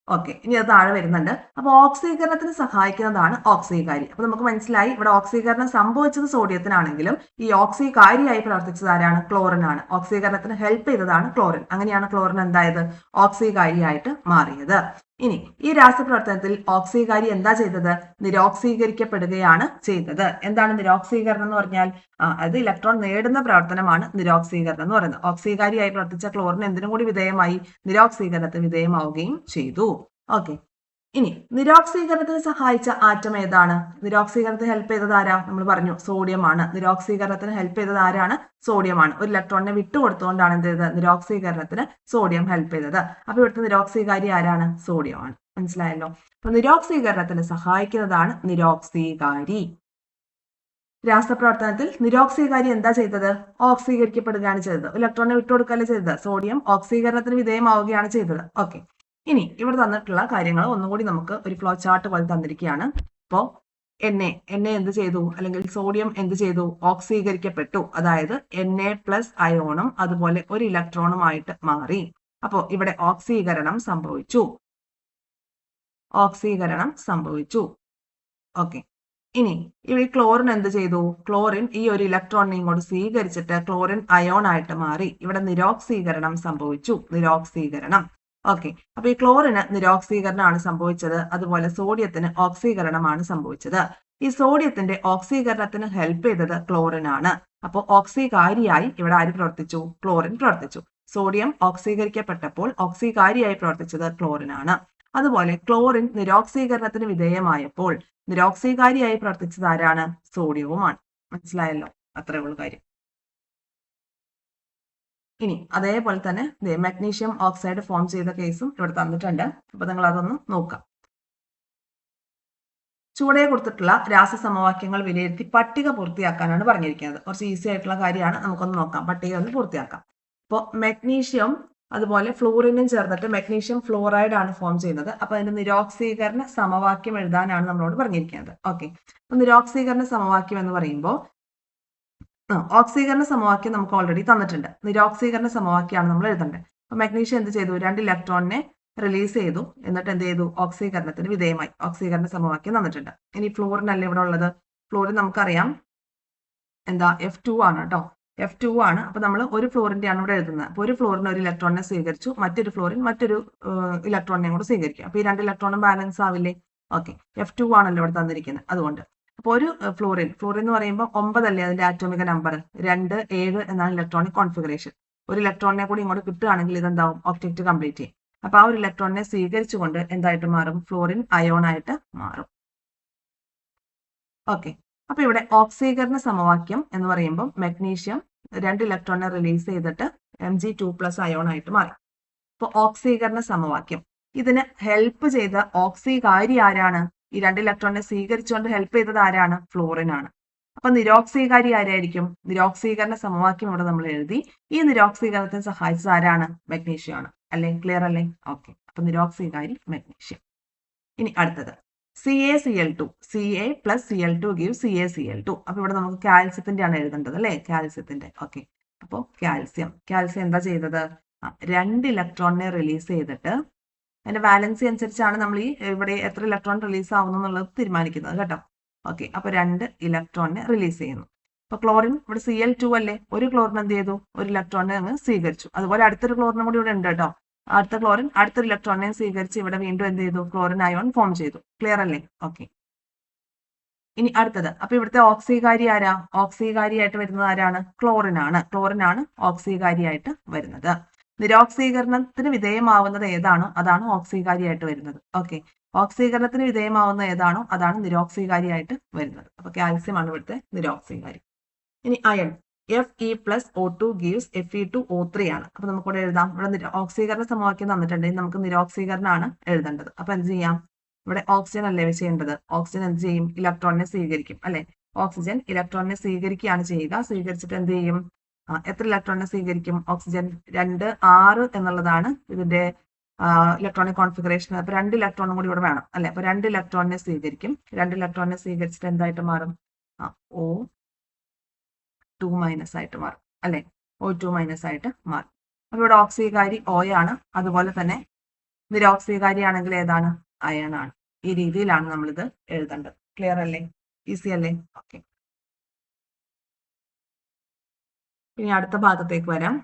ഓക്കെ, ഇനി അത് താഴെ വരുന്നുണ്ട്. അപ്പൊ ഓക്സീകരണത്തിന് സഹായിക്കുന്നതാണ് ഓക്സീകാരി. അപ്പൊ നമുക്ക് മനസ്സിലായി ഇവിടെ ഓക്സീകരണം സംഭവിച്ചത് സോഡിയത്തിനാണെങ്കിലും ഈ ഓക്സീകാരിയായി പ്രവർത്തിച്ചത് ആരാണ്? ക്ലോറിൻ ആണ്. ഓക്സീകരണത്തിന് ഹെൽപ്പ് ചെയ്തതാണ് ക്ലോറിൻ. അങ്ങനെയാണ് ക്ലോറിൻ എന്തായത്? ഓക്സീകാരിയായിട്ട് മാറിയത്. ഇനി ഈ രാസപ്രവർത്തനത്തിൽ ഓക്സീകാരി എന്താ ചെയ്തത്? നിരോക്സീകരിക്കപ്പെടുകയാണ് ചെയ്തത്. എന്താണ് നിരോക്സീകരണം എന്ന് പറഞ്ഞാൽ? അത് ഇലക്ട്രോൺ നേടുന്ന പ്രവർത്തനമാണ് നിരോക്സീകരണം എന്ന് പറയുന്നത്. ഓക്സീകാരിയായി പ്രവർത്തിച്ച ക്ലോറിൻ എന്തിനും കൂടി വിധേയമായി? നിരോക്സീകരണത്തിന് വിധേയമാവുകയും ചെയ്തു. ഓക്കെ, ഇനി നിരോക്സീകരണത്തിന് സഹായിച്ച ആറ്റം ഏതാണ്? നിരോക്സീകരണത്തിന് ഹെൽപ്പ് ചെയ്തത് ആരാ? നമ്മൾ പറഞ്ഞു സോഡിയം ആണ്. നിരോക്സീകരണത്തിന് ഹെൽപ്പ് ചെയ്തത് ആരാണ്? സോഡിയം ആണ്. ഒരു ഇലക്ട്രോണിനെ വിട്ടുകൊടുത്തുകൊണ്ടാണ് എന്ത് ചെയ്തത്? നിരോക്സീകരണത്തിന് സോഡിയം ഹെൽപ്പ് ചെയ്തത്. അപ്പൊ ഇവിടുത്തെ നിരോക്സീകാരി ആരാണ്? സോഡിയം ആണ്. മനസ്സിലായല്ലോ? അപ്പൊ നിരോക്സീകരണത്തിന് സഹായിക്കുന്നതാണ് നിരോക്സീകാരി. രാസപ്രവർത്തനത്തിൽ നിരോക്സീകാരി എന്താ ചെയ്തത്? ഓക്സീകരിക്കപ്പെടുകയാണ് ചെയ്തത്. ഇലക്ട്രോണിനെ വിട്ടുകൊടുക്കുകയല്ല ചെയ്തത്. സോഡിയം ഓക്സീകരണത്തിന് വിധേയമാവുകയാണ് ചെയ്തത്. ഓക്കെ, ഇനി ഇവിടെ തന്നിട്ടുള്ള കാര്യങ്ങൾ ഒന്നുകൂടി നമുക്ക് ഒരു ഫ്ലോ ചാർട്ട് പോലെ തന്നിരിക്കുകയാണ്. അപ്പോ Na എന്ത് ചെയ്തു? അല്ലെങ്കിൽ സോഡിയം എന്ത് ചെയ്തു? ഓക്സീകരിക്കപ്പെട്ടു. അതായത് Na പ്ലസ് അയോണും അതുപോലെ ഒരു ഇലക്ട്രോണുമായിട്ട് മാറി. അപ്പോ ഇവിടെ ഓക്സീകരണം സംഭവിച്ചു. ഓക്കെ, ഇനി ഈ ക്ലോറിൻ എന്ത് ചെയ്തു? ക്ലോറിൻ ഈ ഒരു ഇലക്ട്രോണിനെ ഇങ്ങോട്ട് സ്വീകരിച്ചിട്ട് ക്ലോറിൻ അയോൺ ആയിട്ട് മാറി. ഇവിടെ നിരോക്സീകരണം സംഭവിച്ചു. ഓക്കെ, അപ്പൊ ഈ ക്ലോറിന് നിരോക്സീകരണമാണ് സംഭവിച്ചത്. അതുപോലെ സോഡിയത്തിന് ഓക്സീകരണമാണ് സംഭവിച്ചത്. ഈ സോഡിയത്തിന്റെ ഓക്സീകരണത്തിന് ഹെൽപ്പ് ചെയ്തത് ക്ലോറിൻ ആണ്. അപ്പോൾ ഓക്സീകാരിയായി ഇവിടെ ആര് പ്രവർത്തിച്ചു? ക്ലോറിൻ പ്രവർത്തിച്ചു. സോഡിയം ഓക്സീകരിക്കപ്പെട്ടപ്പോൾ ഓക്സീകാരിയായി പ്രവർത്തിച്ചത് ക്ലോറിൻ ആണ്. അതുപോലെ ക്ലോറിൻ നിരോക്സീകരണത്തിന് വിധേയമായപ്പോൾ നിരോക്സീകാരിയായി പ്രവർത്തിച്ചത് ആരാണ്? സോഡിയവുമാണ്. മനസ്സിലായല്ലോ? അത്രേ ഉള്ളൂ കാര്യം. ഇനി അതേപോലെ തന്നെ മഗ്നീഷ്യം ഓക്സൈഡ് ഫോം ചെയ്ത കേസും ഇവിടെ തന്നിട്ടുണ്ട്. അപ്പൊ നിങ്ങൾ അതൊന്ന് നോക്കാം. ചുവടെ കൊടുത്തിട്ടുള്ള രാസസമവാക്യങ്ങൾ വിലയിരുത്തി പട്ടിക പൂർത്തിയാക്കാനാണ് പറഞ്ഞിരിക്കുന്നത്. കുറച്ച് ഈസി ആയിട്ടുള്ള കാര്യമാണ്. നമുക്കൊന്ന് നോക്കാം. പട്ടിക ഒന്ന് പൂർത്തിയാക്കാം. അപ്പോൾ മഗ്നീഷ്യം അതുപോലെ ഫ്ലൂറിനും ചേർന്നിട്ട് മഗ്നീഷ്യം ഫ്ലോറൈഡ് ആണ് ഫോം ചെയ്യുന്നത്. അപ്പൊ അതിന്റെ നിരോക്സീകരണ സമവാക്യം എഴുതാനാണ് നമ്മളോട് പറഞ്ഞിരിക്കുന്നത്. ഓക്കെ, അപ്പൊ നിരോക്സീകരണ സമവാക്യം എന്ന് പറയുമ്പോൾ ഓക്സീകരണ സമവാക്യം നമുക്ക് ഓൾറെഡി തന്നിട്ടുണ്ട്. നിരോക്സീകരണ സമവാക്യമാണ് നമ്മൾ എഴുതേണ്ടത്. അപ്പൊ മഗ്നീഷ്യം എന്ത് ചെയ്തു? 2 ഇലക്ട്രോണിനെ റിലീസ് ചെയ്തു. എന്നിട്ട് എന്ത് ചെയ്തു? ഓക്സീകരണത്തിന് വിധേയമായി. ഓക്സീകരണ സമവാക്യം തന്നിട്ടുണ്ട്. ഇനി ഫ്ലൂറിൻ അല്ലേ ഇവിടെ ഉള്ളത്? ഫ്ലൂറിൻ നമുക്കറിയാം എന്താ? F2 ആണ് കേട്ടോ. F2 ആണ്. അപ്പൊ നമ്മൾ ഒരു ഫ്ലോറിന്റെ ആണ് ഇവിടെ എഴുതുന്നത്. അപ്പൊ ഒരു ഫ്ലോറിന് ഒരു ഇലക്ട്രോണിനെ സ്വീകരിച്ചു, മറ്റൊരു ഫ്ലോറിൻ മറ്റൊരു ഇലക്ട്രോണിനെ കൂടെ സ്വീകരിക്കും. അപ്പൊ ഈ 2 ഇലക്ട്രോണും ബാലൻസ് ആവില്ലേ? ഓക്കെ, F2 ആണല്ലോ ഇവിടെ തന്നിരിക്കുന്നത്. അതുകൊണ്ട് അപ്പോൾ ഒരു ഫ്ലോറിൻ എന്ന് പറയുമ്പോൾ 9 അല്ലേ അതിന്റെ ആറ്റോമിക നമ്പർ? 2, 7 എന്നാണ് ഇലക്ട്രോണിക് കോൺഫിഗറേഷൻ. ഒരു ഇലക്ട്രോണിനെ കൂടി ഇങ്ങോട്ട് കിട്ടുകയാണെങ്കിൽ ഇതെന്താവും? ഒക്ടറ്റ് കംപ്ലീറ്റ് ചെയ്യും. അപ്പൊ ആ ഒരു ഇലക്ട്രോണിനെ സ്വീകരിച്ചുകൊണ്ട് എന്തായിട്ട് മാറും? ഫ്ലോറിൻ അയോൺ ആയിട്ട് മാറും. ഓക്കെ, അപ്പൊ ഇവിടെ ഓക്സീകരണ സമവാക്യം എന്ന് പറയുമ്പോൾ മഗ്നീഷ്യം 2 ഇലക്ട്രോണിനെ റിലീസ് ചെയ്തിട്ട് Mg2+ അയോൺ ആയിട്ട് മാറി. അപ്പൊ ഓക്സീകരണ സമവാക്യം ഇതിന് ഹെൽപ്പ് ചെയ്ത ഓക്സീകാരി ആരാണ്? ഈ 2 ഇലക്ട്രോണിനെ സ്വീകരിച്ചുകൊണ്ട് ഹെൽപ്പ് ചെയ്തത് ആരാണ്? ഫ്ലോറിൻ ആണ്. അപ്പൊ നിരോക്സീകാരി ആരായിരിക്കും? നിരോക്സീകരണ സമവാക്യം ഇവിടെ നമ്മൾ എഴുതി. ഈ നിരോക്സീകരണത്തിന് സഹായിച്ചത് ആരാണ്? മഗ്നീഷ്യം ആണ്. അല്ലേ? ക്ലിയർ അല്ലേ? ഓക്കെ, അപ്പൊ നിരോക്സീകാരി മഗ്നീഷ്യം. ഇനി അടുത്തത് CaCl2. Ca + Cl2 gives CaCl2. അപ്പൊ ഇവിടെ നമുക്ക് കാൽസ്യത്തിന്റെ ആണ് എഴുതേണ്ടത് അല്ലേ? കാൽസ്യത്തിന്റെ. ഓക്കെ, അപ്പോൾ കാൽസ്യം എന്താ ചെയ്തത്? 2 ഇലക്ട്രോണിനെ റിലീസ് ചെയ്തിട്ട് അതിന്റെ വാലൻസി അനുസരിച്ചാണ് നമ്മൾ ഈ ഇവിടെ എത്ര ഇലക്ട്രോൺ റിലീസ് ആവുന്നു എന്നുള്ളത് തീരുമാനിക്കുന്നത് കേട്ടോ. ഓക്കെ, അപ്പൊ 2 ഇലക്ട്രോണിനെ റിലീസ് ചെയ്യുന്നു. അപ്പൊ ക്ലോറിൻ ഇവിടെ Cl2 അല്ലേ, ഒരു ക്ലോറിൻ എന്ത് ചെയ്തു? ഒരു ഇലക്ട്രോണിനെ അങ്ങ് സ്വീകരിച്ചു. അതുപോലെ അടുത്തൊരു ക്ലോറിനും കൂടി ഇവിടെ ഉണ്ട് കേട്ടോ. അടുത്ത ക്ലോറിൻ അടുത്തൊരു ഇലക്ട്രോണിനെ സ്വീകരിച്ച് ഇവിടെ വീണ്ടും എന്ത് ചെയ്തു? ക്ലോറിൻ അയോൺ ഫോം ചെയ്തു. ക്ലിയർ അല്ലേ? ഓക്കെ, ഇനി അടുത്തത്. അപ്പൊ ഇവിടുത്തെ ഓക്സികാരി ആരാ? ഓക്സികാരിയായിട്ട് വരുന്നത് ആരാണ്? ക്ലോറിൻ ആണ് ഓക്സികാരിയായിട്ട് വരുന്നത്. നിരോക്സീകരണത്തിന് വിധേയമാവുന്നത് ഏതാണോ അതാണ് ഓക്സികാരിയായിട്ട് വരുന്നത്. ഓക്കെ, ഓക്സീകരണത്തിന് വിധേയമാവുന്ന ഏതാണോ അതാണ് നിരോക്സീകാരിയായിട്ട് വരുന്നത്. അപ്പൊ കാൽസ്യം ആണ് ഇവിടുത്തെ നിരോക്സീകാരി. ഇനി അയൺ Fe+O2 gives Fe2O3 ആണ്. അപ്പൊ നമുക്കിവിടെ എഴുതാം. ഇവിടെ ഓക്സീകരണ സമവാക്യം തന്നിട്ടുണ്ടെങ്കിൽ നമുക്ക് നിരോക്സീകരണമാണ് എഴുതേണ്ടത്. അപ്പൊ എന്ത് ചെയ്യാം? ഇവിടെ ഓക്സിജൻ അല്ലേ ചെയ്യേണ്ടത്? ഓക്സിജൻ എന്ത് ചെയ്യും? ഇലക്ട്രോണിനെ സ്വീകരിക്കും അല്ലെ? ഓക്സിജൻ ഇലക്ട്രോണിനെ സ്വീകരിക്കുകയാണ് ചെയ്യുക. സ്വീകരിച്ചിട്ട് എന്ത് ചെയ്യും? എത്ര ഇലക്ട്രോണിനെ സ്വീകരിക്കും? ഓക്സിജൻ 2 6 എന്നുള്ളതാണ് ഇതിന്റെ ഇലക്ട്രോണിക് കോൺഫിഗറേഷൻ. അപ്പൊ 2 ഇലക്ട്രോണും കൂടി ഇവിടെ വേണം അല്ലെ? അപ്പൊ 2 ഇലക്ട്രോണിനെ സ്വീകരിക്കും. 2 ഇലക്ട്രോണിനെ സ്വീകരിച്ചിട്ട് എന്തായിട്ട് മാറും? O2- ആയിട്ട് മാറും അല്ലെ? O2- ആയിട്ട് മാറും. അപ്പൊ ഇവിടെ ഓക്സികാരി O ആണ്. അതുപോലെ തന്നെ നിരോക്സികാരി ആണെങ്കിൽ ഏതാണ്? അയൺ ആണ്. ഈ രീതിയിലാണ് നമ്മളിത് എഴുതേണ്ടത്. ക്ലിയർ അല്ലേ? ഈസി അല്ലേ? ഓക്കെ, ഇനി അടുത്ത ഭാഗത്തേക്ക് വരാം.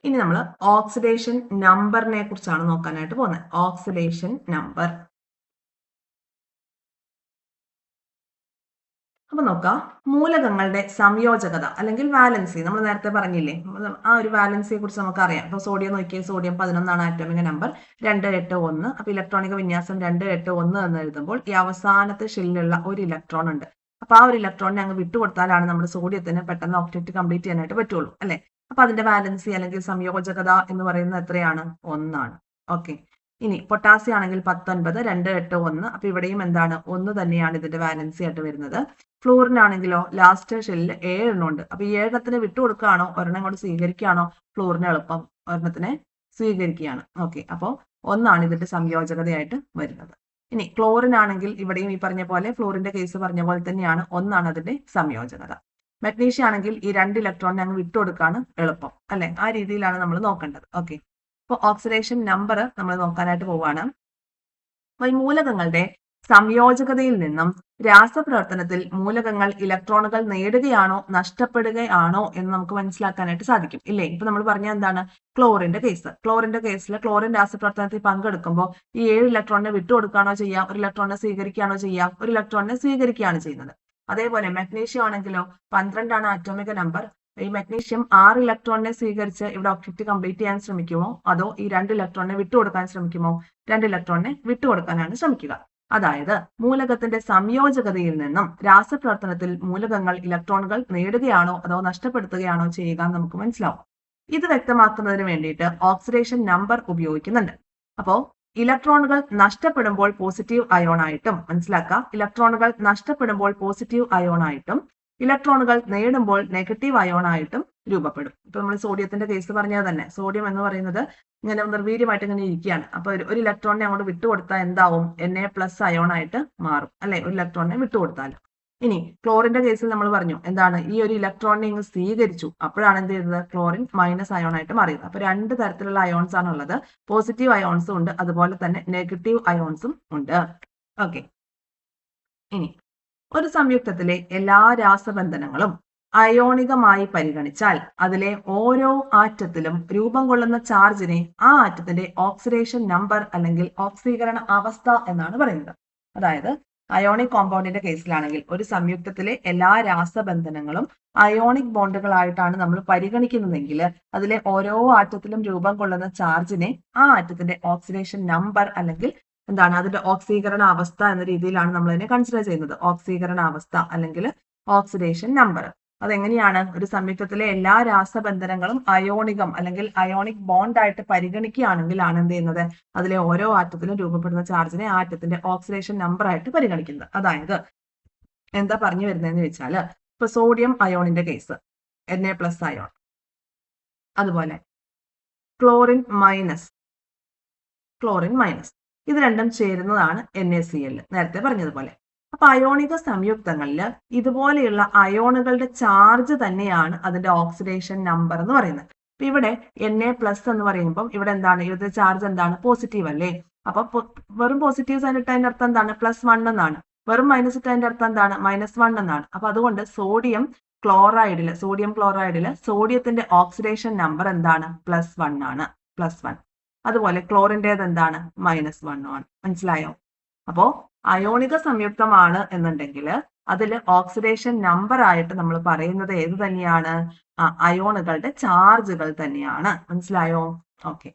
ഇനി നമ്മൾ ഓക്സിഡേഷൻ നമ്പറിനെ കുറിച്ചാണ് നോക്കാനായിട്ട് പോകുന്നത്. Oxidation number. അപ്പൊ നോക്കാം, മൂലകങ്ങളുടെ സംയോജകത അല്ലെങ്കിൽ വാലൻസി. നമ്മൾ നേരത്തെ പറഞ്ഞില്ലേ, ആ ഒരു വാലൻസിയെ കുറിച്ച് നമുക്ക് അറിയാം. അപ്പൊ സോഡിയം നോക്കിയാൽ സോഡിയം 11 ആറ്റോമിക നമ്പർ 281. അപ്പൊ ഇലക്ട്രോണിക വിന്യാസം 281 എന്ന് എഴുതുമ്പോൾ ഈ അവസാനത്തെ ഷെല്ലിലുള്ള ഒരു ഇലക്ട്രോൺ ഉണ്ട്. അപ്പൊ ആ ഒരു ഇലക്ട്രോണിനെ അങ്ങ് വിട്ടുകൊടുത്താലാണ് നമ്മുടെ സോഡിയത്തിന് പെട്ടെന്ന് ഒക്ടറ്റ് കംപ്ലീറ്റ് ചെയ്യാനായിട്ട് പറ്റുള്ളൂ അല്ലെ? അപ്പൊ അതിന്റെ വാലൻസി അല്ലെങ്കിൽ സംയോജകത എന്ന് പറയുന്നത് എത്രയാണ്? 1 ആണ്. ഓക്കെ, ഇനി പൊട്ടാസ്യം ആണെങ്കിൽ 19 281. അപ്പൊ ഇവിടെയും എന്താണ്? 1 തന്നെയാണ് ഇതിന്റെ വാലൻസി ആയിട്ട് വരുന്നത്. ഫ്ലൂറിൻ ആണെങ്കിലോ ലാസ്റ്റ് ഷെല്ലിൽ 7 എണ്ണം ഉണ്ട്. അപ്പൊ ഈ 7 എണ്ണത്തിന് വിട്ടുകൊടുക്കുകയാണോ ഒരെണ്ണം കൊണ്ട് സ്വീകരിക്കുകയാണോ? ഫ്ലൂറിന് എളുപ്പം ഒരെണ്ണത്തിനെ സ്വീകരിക്കുകയാണ്. ഓക്കെ, അപ്പോൾ 1 ഇതിന്റെ സംയോജകതയായിട്ട് വരുന്നത്. ഇനി ക്ലോറിൻ ആണെങ്കിൽ ഇവിടെയും ഈ പറഞ്ഞ പോലെ ഫ്ലൂറിന്റെ കേസ് പറഞ്ഞ പോലെ തന്നെയാണ് 1 അതിന്റെ സംയോജകത. മഗ്നീഷ്യം ആണെങ്കിൽ ഈ 2 ഇലക്ട്രോണിനെ അങ്ങ് വിട്ടുകൊടുക്കാണ് എളുപ്പം അല്ലെ? ആ രീതിയിലാണ് നമ്മൾ നോക്കേണ്ടത്. ഓക്കെ, അപ്പോൾ ഓക്സിഡേഷൻ നമ്പർ നമ്മൾ നോക്കാനായിട്ട് പോവാണ്. അപ്പൊ ഈ മൂലകങ്ങളുടെ സംയോജകതയിൽ നിന്നും രാസപ്രവർത്തനത്തിൽ മൂലകങ്ങൾ ഇലക്ട്രോണുകൾ നേടുകയാണോ നഷ്ടപ്പെടുകയാണോ എന്ന് നമുക്ക് മനസ്സിലാക്കാനായിട്ട് സാധിക്കും ഇല്ലേ? ഇപ്പൊ നമ്മൾ പറഞ്ഞ എന്താണ്? ക്ലോറിന്റെ കേസിൽ ക്ലോറിൻ രാസപ്രവർത്തനത്തിൽ പങ്കെടുക്കുമ്പോൾ ഈ 7 ഇലക്ട്രോണിനെ വിട്ടുകൊടുക്കുകയാണോ ചെയ്യാം? ഒരു ഇലക്ട്രോണിനെ സ്വീകരിക്കുകയാണോ ചെയ്യാം? ഒരു ഇലക്ട്രോണിനെ സ്വീകരിക്കുകയാണ് ചെയ്യുന്നത്. അതേപോലെ മഗ്നീഷ്യം ആണെങ്കിലോ 12 ആറ്റോമിക നമ്പർ. ഈ മഗ്നീഷ്യം 6 ഇലക്ട്രോണിനെ സ്വീകരിച്ച് ഇവിടെ ഒബ്ജക്റ്റ് കംപ്ലീറ്റ് ചെയ്യാൻ ശ്രമിക്കുമോ അതോ ഈ 2 ഇലക്ട്രോണിനെ വിട്ടുകൊടുക്കാൻ ശ്രമിക്കുമോ? 2 ഇലക്ട്രോണിനെ വിട്ടുകൊടുക്കാനാണ് ശ്രമിക്കുക. അതായത് മൂലകത്തിന്റെ സംയോജകതയിൽ നിന്നും രാസപ്രവർത്തനത്തിൽ മൂലകങ്ങൾ ഇലക്ട്രോണുകൾ നേടുകയാണോ അതോ നഷ്ടപ്പെടുത്തുകയാണോ ചെയ്യുക എന്ന് നമുക്ക് മനസ്സിലാവും. ഇത് വ്യക്തമാക്കുന്നതിന് വേണ്ടിയിട്ട് ഓക്സിഡേഷൻ നമ്പർ ഉപയോഗിക്കുന്നുണ്ട്. അപ്പോ ഇലക്ട്രോണുകൾ നഷ്ടപ്പെടുമ്പോൾ പോസിറ്റീവ് അയോൺ ആയിട്ടും മനസ്സിലാക്കാം. ഇലക്ട്രോണുകൾ നഷ്ടപ്പെടുമ്പോൾ പോസിറ്റീവ് അയോൺ ആയിട്ടും ഇലക്ട്രോണുകൾ നേടുമ്പോൾ നെഗറ്റീവ് അയോൺ ആയിട്ടും രൂപപ്പെടും. ഇപ്പൊ നമ്മൾ സോഡിയത്തിന്റെ കേസ് പറഞ്ഞത് തന്നെ. സോഡിയം എന്ന് പറയുന്നത് ഇങ്ങനെ നിർവീര്യമായിട്ട് ഇങ്ങനെ ഇരിക്കുകയാണ്. അപ്പൊ ഒരു ഇലക്ട്രോണിനെ അങ്ങോട്ട് വിട്ടുകൊടുത്താൽ എന്താവും? Na+ അയോൺ ആയിട്ട് മാറും അല്ലെ? ഒരു ഇലക്ട്രോണിനെ വിട്ടുകൊടുത്താൽ. ഇനി ക്ലോറിന്റെ കേസിൽ നമ്മൾ പറഞ്ഞു എന്താണ്? ഈ ഒരു ഇലക്ട്രോണിനെ ഇങ്ങ് സ്വീകരിച്ചു. അപ്പോഴാണ് എന്ത് ചെയ്തത്? ക്ലോറിൻ മൈനസ് അയോൺ ആയിട്ട് മാറിയത്. അപ്പൊ 2 തരത്തിലുള്ള അയോൺസ് ആണ് ഉള്ളത്. പോസിറ്റീവ് അയോൺസും ഉണ്ട്, അതുപോലെ തന്നെ നെഗറ്റീവ് അയോൺസും ഉണ്ട്. ഓക്കെ, ഇനി ഒരു സംയുക്തത്തിലെ എല്ലാ രാസബന്ധനങ്ങളും അയോണികമായി പരിഗണിച്ചാൽ അതിലെ ഓരോ ആറ്റത്തിലും രൂപം കൊള്ളുന്ന ചാർജിനെ ആ ആറ്റത്തിന്റെ ഓക്സിഡേഷൻ നമ്പർ അല്ലെങ്കിൽ ഓക്സീകരണ അവസ്ഥ എന്നാണ് പറയുന്നത്. അതായത് അയോണിക് കോമ്പൗണ്ടിന്റെ കേസിലാണെങ്കിൽ ഒരു സംയുക്തത്തിലെ എല്ലാ രാസബന്ധനങ്ങളും അയോണിക് ബോണ്ടുകളായിട്ടാണ് നമ്മൾ പരിഗണിക്കുന്നതെങ്കിൽ അതിലെ ഓരോ ആറ്റത്തിലും രൂപം കൊള്ളുന്ന ചാർജിനെ ആ ആറ്റത്തിന്റെ ഓക്സിഡേഷൻ നമ്പർ അല്ലെങ്കിൽ എന്താണ് അതിന്റെ ഓക്സീകരണ അവസ്ഥ എന്ന രീതിയിലാണ് നമ്മൾ അതിനെ കൺസിഡർ ചെയ്യുന്നത്. ഓക്സീകരണ അവസ്ഥ അല്ലെങ്കിൽ ഓക്സിഡേഷൻ നമ്പർ. അതെങ്ങനെയാണ്? ഒരു സംയുക്തത്തിലെ എല്ലാ രാസബന്ധനങ്ങളും അയോണികം അല്ലെങ്കിൽ അയോണിക് ബോണ്ട് ആയിട്ട് പരിഗണിക്കുകയാണെങ്കിൽ ആണ് എന്ത് ചെയ്യുന്നത്? അതിലെ ഓരോ ആറ്റത്തിലും രൂപപ്പെടുന്ന ചാർജിനെ ആറ്റത്തിന്റെ ഓക്സിഡേഷൻ നമ്പർ ആയിട്ട് പരിഗണിക്കുന്നത്. അതായത് എന്താ പറഞ്ഞു വരുന്നതെന്ന് വെച്ചാൽ ഇപ്പൊ സോഡിയം അയോണിന്റെ കേസ് Na+ അയോൺ, അതുപോലെ ക്ലോറിൻ മൈനസ് ക്ലോറിൻ മൈനസ്. ഇത് രണ്ടും ചേരുന്നതാണ് NaCl, നേരത്തെ പറഞ്ഞതുപോലെ. അപ്പൊ അയോണിക സംയുക്തങ്ങളിൽ ഇതുപോലെയുള്ള അയോണുകളുടെ ചാർജ് തന്നെയാണ് അതിന്റെ ഓക്സിഡേഷൻ നമ്പർ എന്ന് പറയുന്നത്. അപ്പൊ ഇവിടെ Na+ എന്ന് പറയുമ്പോൾ ഇവിടെ എന്താണ്, ഇതിന്റെ ചാർജ് എന്താണ്, പോസിറ്റീവ് അല്ലേ? അപ്പൊ വെറും പോസിറ്റീവ് സൈൻ ഇട്ടതിന്റെ അർത്ഥം എന്താണ്, +1 എന്നാണ്. വെറും മൈനസ് ഇട്ടതിന്റെ അർത്ഥം എന്താണ്, -1 എന്നാണ്. അപ്പൊ അതുകൊണ്ട് സോഡിയം ക്ലോറൈഡില് സോഡിയത്തിന്റെ ഓക്സിഡേഷൻ നമ്പർ എന്താണ്, +1 ആണ്, +1. അതുപോലെ ക്ലോറിൻ്റെത് എന്താണ്, -1 ആണ്. മനസ്സിലായോ? അപ്പോ അയോണിക സംയുക്തമാണ് എന്നുണ്ടെങ്കിൽ അതിൽ ഓക്സിഡേഷൻ നമ്പർ ആയിട്ട് നമ്മൾ പറയുന്നത് ഏത് തന്നെയാണ്, അയോണുകളുടെ ചാർജുകൾ തന്നെയാണ്. മനസ്സിലായോ? ഓക്കെ.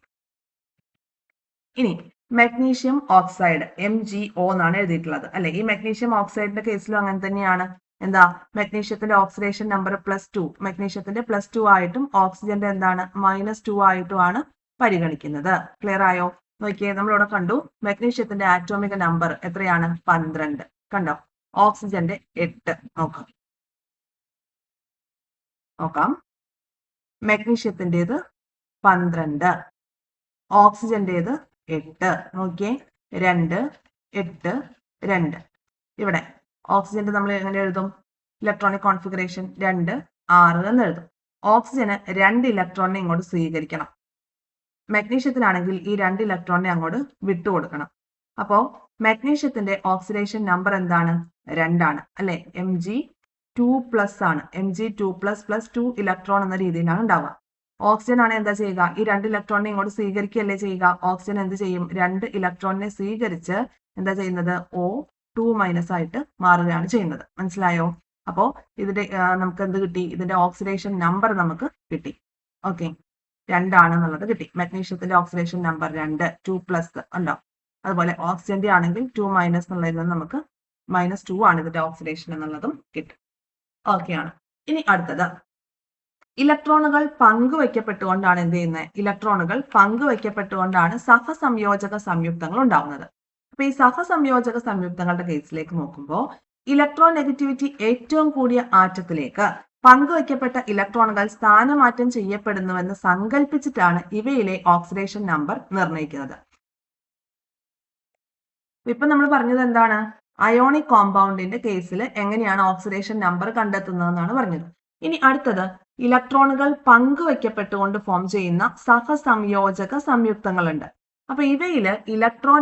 ഇനി മഗ്നീഷ്യം ഓക്സൈഡ് MgO എന്നാണ് എഴുതിയിട്ടുള്ളത് അല്ലെ. ഈ മഗ്നീഷ്യം ഓക്സൈഡിന്റെ കേസിലും അങ്ങനെ തന്നെയാണ്. എന്താ, മഗ്നീഷ്യത്തിന്റെ ഓക്സിഡേഷൻ നമ്പർ +2, മഗ്നീഷ്യത്തിന്റെ +2 ആയിട്ടും ഓക്സിജന്റെ എന്താണ്, -2 ആയിട്ടുമാണ് പരിഗണിക്കുന്നത്. ക്ലിയർ ആയോ? നോക്കിയേ, നമ്മളിവിടെ കണ്ടു മഗ്നീഷ്യത്തിന്റെ ആറ്റോമിക നമ്പർ എത്രയാണ്, 12. കണ്ടോ? ഓക്സിജന്റെ 8. നോക്കാം. മഗ്നീഷ്യത്തിൻ്റെത് 12, ഓക്സിജന്റേത് 8. നോക്കിയേ, 2, 8, 2. ഇവിടെ ഓക്സിജന്റെ നമ്മൾ എങ്ങനെ എഴുതും, ഇലക്ട്രോണിക് കോൺഫിഗറേഷൻ 2, 6 എന്ന് എഴുതും. ഓക്സിജന് 2 ഇലക്ട്രോണിനെ ഇങ്ങോട്ട് സ്വീകരിക്കണം. മഗ്നീഷ്യത്തിലാണെങ്കിൽ ഈ 2 ഇലക്ട്രോണിനെ അങ്ങോട്ട് വിട്ടുകൊടുക്കണം. അപ്പോ മഗ്നീഷ്യത്തിന്റെ ഓക്സിഡേഷൻ നമ്പർ എന്താണ്, 2 ആണ് അല്ലെ. Mg2+ ആണ്. Mg2+ + 2 ഇലക്ട്രോൺ എന്ന രീതിയിലാണ് ഉണ്ടാവുക. ഓക്സിജൻ ആണ് എന്താ ചെയ്യുക, ഈ 2 ഇലക്ട്രോണിനെ ഇങ്ങോട്ട് സ്വീകരിക്കുകയല്ലേ ചെയ്യുക. ഓക്സിജൻ എന്ത് ചെയ്യും, 2 ഇലക്ട്രോണിനെ സ്വീകരിച്ച് എന്താ ചെയ്യുന്നത്, O2- ആയിട്ട് മാറുകയാണ് ചെയ്യുന്നത്. മനസ്സിലായോ? അപ്പോ ഇതിന്റെ നമുക്ക് എന്ത് കിട്ടി, ഇതിന്റെ ഓക്സിഡേഷൻ നമ്പർ നമുക്ക് കിട്ടി. ഓക്കെ, 2 ആണെന്നുള്ളത് കിട്ടി. മഗ്നീഷ്യത്തിന്റെ ഓക്സിഡേഷൻ നമ്പർ 2, 2+ ഉണ്ടോ. അതുപോലെ ഓക്സിജന്റെ ആണെങ്കിൽ 2- എന്നുള്ളതിൽ നിന്ന് നമുക്ക് -2 ആണ് ഇതിന്റെ ഓക്സിഡേഷൻ എന്നുള്ളതും കിട്ടും. ഓക്കെ ആണ്. ഇനി അടുത്തത്, ഇലക്ട്രോണുകൾ പങ്കുവയ്ക്കപ്പെട്ടുകൊണ്ടാണ് എന്ത് ചെയ്യുന്നത്, ഇലക്ട്രോണുകൾ പങ്കുവയ്ക്കപ്പെട്ടുകൊണ്ടാണ് സഹസംയോജക സംയുക്തങ്ങൾ ഉണ്ടാവുന്നത്. അപ്പൊ ഈ സഹസംയോജക സംയുക്തങ്ങളുടെ കേസിലേക്ക് നോക്കുമ്പോൾ ഇലക്ട്രോൺ നെഗറ്റിവിറ്റി ഏറ്റവും കൂടിയ ആറ്റത്തിലേക്ക് പങ്കുവയ്ക്കപ്പെട്ട ഇലക്ട്രോണുകൾ സ്ഥാനമാറ്റം ചെയ്യപ്പെടുന്നുവെന്ന് സങ്കല്പിച്ചിട്ടാണ് ഇവയിലെ ഓക്സിഡേഷൻ നമ്പർ നിർണ്ണയിക്കുന്നത്. ഇപ്പൊ നമ്മൾ പറഞ്ഞത് എന്താണ്, അയോണിക് കോമ്പൗണ്ടിന്റെ കേസിൽ എങ്ങനെയാണ് ഓക്സിഡേഷൻ നമ്പർ കണ്ടെത്തുന്നതെന്നാണ് പറഞ്ഞത്. ഇനി അടുത്തത്, ഇലക്ട്രോണുകൾ പങ്കുവയ്ക്കപ്പെട്ടുകൊണ്ട് ഫോം ചെയ്യുന്ന സഹസംയോജക സംയുക്തങ്ങളുണ്ട്. അപ്പൊ ഇവയില് ഇലക്ട്രോൺ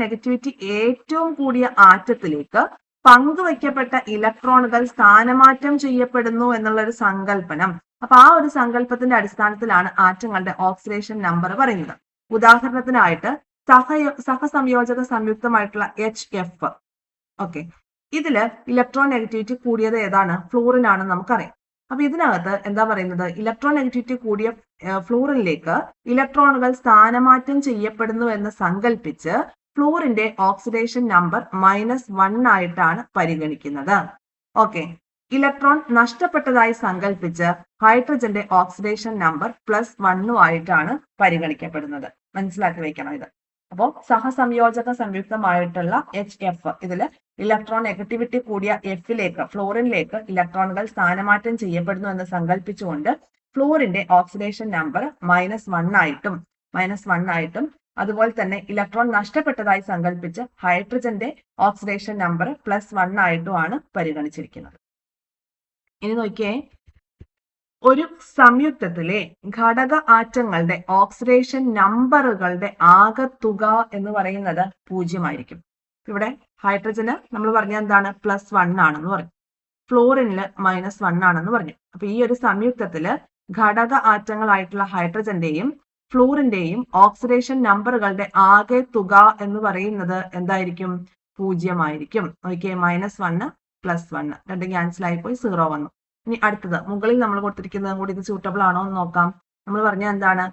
നെഗറ്റിവിറ്റി ഏറ്റവും കൂടിയ ആറ്റത്തിലേക്ക് പങ്കുവയ്ക്കപ്പെട്ട ഇലക്ട്രോണുകൾ സ്ഥാനമാറ്റം ചെയ്യപ്പെടുന്നു എന്നുള്ള ഒരു സങ്കല്പനം. അപ്പൊ ആ ഒരു സങ്കല്പത്തിന്റെ അടിസ്ഥാനത്തിലാണ് ആറ്റങ്ങളുടെ ഓക്സിഡേഷൻ നമ്പർ പറയുന്നത്. ഉദാഹരണത്തിനായിട്ട് സഹസംയോജക സംയുക്തമായിട്ടുള്ള HF. ഓക്കെ, ഇതില് ഇലക്ട്രോൺ നെഗറ്റിവിറ്റി കൂടിയത് ഏതാണ്, ഫ്ലൂറിൻ ആണെന്ന് നമുക്കറിയാം. അപ്പൊ ഇതിനകത്ത് എന്താ പറയുന്നത്, ഇലക്ട്രോൺ നെഗറ്റിവിറ്റി കൂടിയ ഫ്ലൂറിനിലേക്ക് ഇലക്ട്രോണുകൾ സ്ഥാനമാറ്റം ചെയ്യപ്പെടുന്നു എന്ന് സങ്കല്പിച്ച് ഫ്ലൂറിന്റെ ഓക്സിഡേഷൻ നമ്പർ -1 ആയിട്ടാണ് പരിഗണിക്കുന്നത്. ഓക്കെ, ഇലക്ട്രോൺ നഷ്ടപ്പെട്ടതായി സങ്കല്പിച്ച് ഹൈഡ്രജന്റെ ഓക്സിഡേഷൻ നമ്പർ +1 ആയിട്ടാണ് പരിഗണിക്കപ്പെടുന്നത്. മനസ്സിലാക്കി വെക്കണം ഇത്. അപ്പോൾ സഹസംയോജക സംയുക്തമായിട്ടുള്ള HF, ഇതില് ഇലക്ട്രോൺ നെഗറ്റിവിറ്റി കൂടിയ Fലേക്ക്, ഫ്ലോറിനിലേക്ക് ഇലക്ട്രോണുകൾ സ്ഥാനമാറ്റം ചെയ്യപ്പെടുന്നു എന്ന് സങ്കല്പിച്ചുകൊണ്ട് ഫ്ലൂറിന്റെ ഓക്സിഡേഷൻ നമ്പർ -1 ആയിട്ടും അതുപോലെ തന്നെ ഇലക്ട്രോൺ നഷ്ടപ്പെട്ടതായി സങ്കല്പിച്ച് ഹൈഡ്രജന്റെ ഓക്സിഡേഷൻ നമ്പർ +1 ആയിട്ടുമാണ് പരിഗണിച്ചിരിക്കുന്നത്. ഇനി നോക്കിയേ, ഒരു സംയുക്തത്തിലെ ഘടക ആറ്റങ്ങളുടെ ഓക്സിഡേഷൻ നമ്പറുകളുടെ ആകെത്തുക എന്ന് പറയുന്നത് 0 ആയിരിക്കും. ഇവിടെ ഹൈഡ്രജന് നമ്മൾ പറഞ്ഞ എന്താണ്, +1 ആണെന്ന് പറഞ്ഞു. ഫ്ലോറിനില് -1 ആണെന്ന് പറഞ്ഞു. അപ്പൊ ഈ ഒരു സംയുക്തത്തില് ഘടക ആറ്റങ്ങളായിട്ടുള്ള ഹൈഡ്രജന്റെയും ഫ്ലൂറിന്റെയും ഓക്സിഡേഷൻ നമ്പറുകളുടെ ആകെ തുക എന്ന് പറയുന്നത് എന്തായിരിക്കും, 0 ആയിരിക്കും. നോക്കിയേ, -1 +1 രണ്ടും ക്യാൻസൽ ആയിപ്പോയി 0 വന്നു. ഇനി അടുത്തത്, മുകളിൽ നമ്മൾ കൊടുത്തിരിക്കുന്നതും കൂടി ഇത് സ്യൂട്ടബിൾ ആണോ എന്ന് നോക്കാം. നമ്മൾ പറഞ്ഞ എന്താണ്,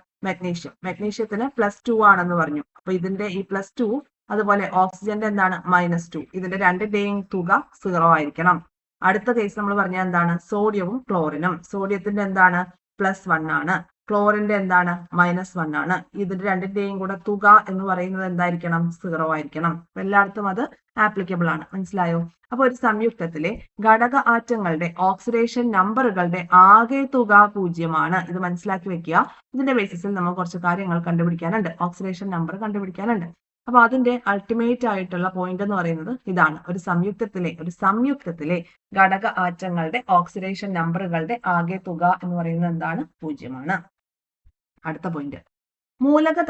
മഗ്നീഷ്യത്തിന് +2 ആണെന്ന് പറഞ്ഞു. അപ്പൊ ഇതിന്റെ ഈ +2, അതുപോലെ ഓക്സിജന്റെ എന്താണ്, -2, ഇതിന്റെ രണ്ടിന്റെയും തുക 0 ആയിരിക്കണം. അടുത്ത കേസ് നമ്മൾ പറഞ്ഞ എന്താണ്, സോഡിയവും ക്ലോറിനും. സോഡിയത്തിന്റെ എന്താണ്, +1 ആണ്. ക്ലോറിന്റെ എന്താണ്, -1 ആണ്. ഇതിന്റെ രണ്ടിന്റെയും കൂടെ തുക എന്ന് പറയുന്നത് എന്തായിരിക്കണം, 0 ആയിരിക്കണം. എല്ലായിടത്തും അത് ആപ്ലിക്കബിൾ ആണ്. മനസ്സിലായോ? അപ്പൊ ഒരു സംയുക്തത്തിലെ ഘടക ആറ്റങ്ങളുടെ ഓക്സിഡേഷൻ നമ്പറുകളുടെ ആകെ തുക 0 ഇത് മനസ്സിലാക്കി വെക്കുക. ഇതിന്റെ ബേസിസിൽ നമ്മൾ കുറച്ച് കാര്യങ്ങൾ കണ്ടുപിടിക്കാനുണ്ട്, ഓക്സിഡേഷൻ നമ്പർ കണ്ടുപിടിക്കാനുണ്ട്. അപ്പൊ അതിന്റെ അൾട്ടിമേറ്റ് ആയിട്ടുള്ള പോയിന്റ് എന്ന് പറയുന്നത് ഇതാണ്. ഒരു സംയുക്തത്തിലെ ഘടക ആറ്റങ്ങളുടെ ഓക്സിഡേഷൻ നമ്പറുകളുടെ ആകെ തുക എന്ന് പറയുന്നത് എന്താണ്? 0. അടുത്ത പോയിന്റ്, മൂലക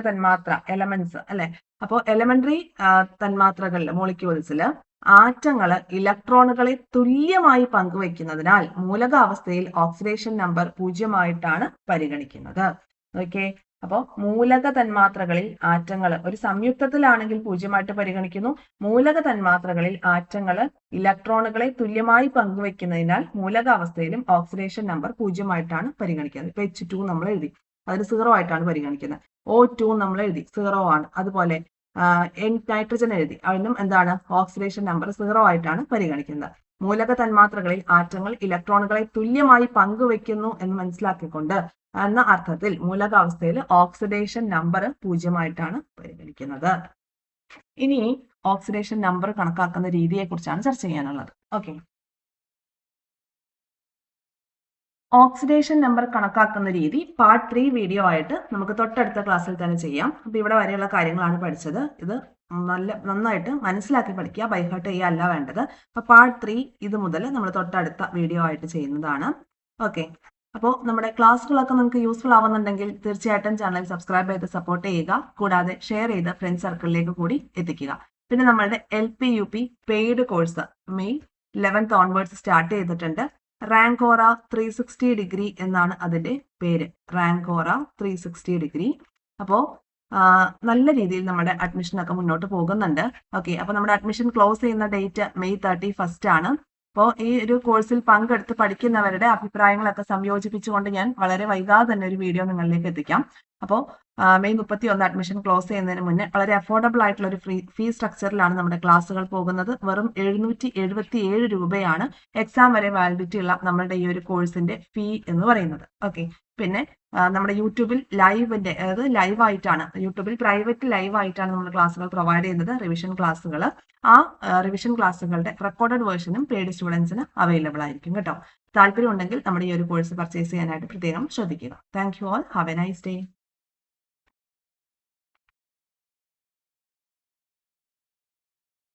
തന്മാത്ര എലമെന്റ്സ് അല്ലെ. അപ്പോൾ എലമെന്ററി തന്മാത്രകളിൽ മോളിക്യൂൾസില് ആറ്റങ്ങള് ഇലക്ട്രോണുകളെ തുല്യമായി പങ്കുവയ്ക്കുന്നതിനാൽ മൂലകാവസ്ഥയിൽ ഓക്സിഡേഷൻ നമ്പർ 0 പരിഗണിക്കുന്നത്. ഓക്കെ, അപ്പോൾ മൂലക തന്മാത്രകളിൽ ആറ്റങ്ങൾ ഒരു സംയുക്തത്തിലാണെങ്കിൽ 0 പരിഗണിക്കുന്നു. മൂലക തന്മാത്രകളിൽ ആറ്റങ്ങൾ ഇലക്ട്രോണുകളെ തുല്യമായി പങ്കുവെക്കുന്നതിനാൽ മൂലകാവസ്ഥയിലും ഓക്സിഡേഷൻ നമ്പർ 0 പരിഗണിക്കുന്നത്. ഇപ്പൊ H2 നമ്മൾ എഴുതി, അതിന് 0 പരിഗണിക്കുന്നത്. O2 നമ്മൾ എഴുതി, 0 ആണ്. അതുപോലെ നൈട്രജൻ എഴുതി, അതിനും എന്താണ്? ഓക്സിഡേഷൻ നമ്പർ 0 പരിഗണിക്കുന്നത്. മൂലക തന്മാത്രകളിൽ ആറ്റങ്ങൾ ഇലക്ട്രോണുകളെ തുല്യമായി പങ്കുവെക്കുന്നു എന്ന് മനസ്സിലാക്കിക്കൊണ്ട് എന്ന അർത്ഥത്തിൽ മൂലകാവസ്ഥയിൽ ഓക്സിഡേഷൻ നമ്പർ 0 പരിഗണിക്കുന്നത്. ഇനി ഓക്സിഡേഷൻ നമ്പർ കണക്കാക്കുന്ന രീതിയെ കുറിച്ചാണ് ചർച്ച ചെയ്യാനുള്ളത്. ഓക്കെ, ഓക്സിഡേഷൻ നമ്പർ കണക്കാക്കുന്ന രീതി പാർട്ട് 3 വീഡിയോ ആയിട്ട് നമുക്ക് തൊട്ടടുത്ത ക്ലാസ്സിൽ തന്നെ ചെയ്യാം. അപ്പൊ ഇവിടെ വരെയുള്ള കാര്യങ്ങളാണ് പഠിച്ചത്. ഇത് നന്നായിട്ട് മനസ്സിലാക്കി പഠിക്കുക, ബൈഹാർട്ട് ചെയ്യുക അല്ല വേണ്ടത്. അപ്പൊ പാർട്ട് 3 ഇത് മുതൽ നമ്മൾ തൊട്ടടുത്ത വീഡിയോ ആയിട്ട് ചെയ്യുന്നതാണ്. ഓക്കെ, അപ്പോൾ നമ്മുടെ ക്ലാസ്സുകളൊക്കെ നിങ്ങൾക്ക് യൂസ്ഫുൾ ആവുന്നുണ്ടെങ്കിൽ തീർച്ചയായിട്ടും ചാനൽ സബ്സ്ക്രൈബ് ചെയ്ത് സപ്പോർട്ട് ചെയ്യുക. കൂടാതെ ഷെയർ ചെയ്ത് ഫ്രണ്ട്സ് സർക്കിളിലേക്ക് കൂടി എത്തിക്കുക. പിന്നെ നമ്മളുടെ LP UP paid course May 11th onwards start ചെയ്തിട്ടുണ്ട്. റാങ്കോറ 360 ഡിഗ്രി എന്നാണ് അതിന്റെ പേര്, റാങ്കോറ 360 ഡിഗ്രി. അപ്പോൾ നല്ല രീതിയിൽ നമ്മുടെ അഡ്മിഷൻ ഒക്കെ മുന്നോട്ട് പോകുന്നുണ്ട്. ഓക്കെ, അപ്പൊ നമ്മുടെ അഡ്മിഷൻ ക്ലോസ് ചെയ്യുന്ന ഡേറ്റ് മെയ് 31 ആണ്. അപ്പോൾ ഈ ഒരു കോഴ്സിൽ പങ്കെടുത്ത് പഠിക്കുന്നവരുടെ അഭിപ്രായങ്ങളൊക്കെ സംയോജിപ്പിച്ചുകൊണ്ട് ഞാൻ വളരെ വൈകാതെ തന്നെ ഒരു വീഡിയോ നിങ്ങളിലേക്ക് എത്തിക്കാം. അപ്പോൾ മെയ് 31 അഡ്മിഷൻ ക്ലോസ് ചെയ്യുന്നതിന് മുന്നേ വളരെ അഫോർഡബിൾ ആയിട്ടുള്ള ഒരു ഫീ സ്ട്രക്ചറിലാണ് നമ്മുടെ ക്ലാസ്സുകൾ പോകുന്നത്. വെറും 777 രൂപയാണ് എക്സാം വരെ വാലിഡിറ്റി ഉള്ള നമ്മുടെ ഈ ഒരു കോഴ്സിന്റെ ഫീ എന്ന് പറയുന്നത്. ഓക്കെ, പിന്നെ നമ്മുടെ യൂട്യൂബിൽ ലൈവിന്റെ, അതായത് ലൈവായിട്ടാണ്, യൂട്യൂബിൽ പ്രൈവറ്റ് ലൈവായിട്ടാണ് നമ്മൾ ക്ലാസ്സുകൾ പ്രൊവൈഡ് ചെയ്യുന്നത്, റിവിഷൻ ക്ലാസ്സുകൾ. ആ റിവിഷൻ ക്ലാസ്സുകളുടെ റെക്കോർഡഡ് വേർഷനും പെയ്ഡ് സ്റ്റുഡൻസിന് അവൈലബിൾ ആയിരിക്കും കേട്ടോ. താല്പര്യം ഉണ്ടെങ്കിൽ നമ്മുടെ ഈ ഒരു കോഴ്സ് പർച്ചേസ് ചെയ്യാനായിട്ട് പ്രത്യേകം ശ്രദ്ധിക്കുക. Thank you all, have A nice day.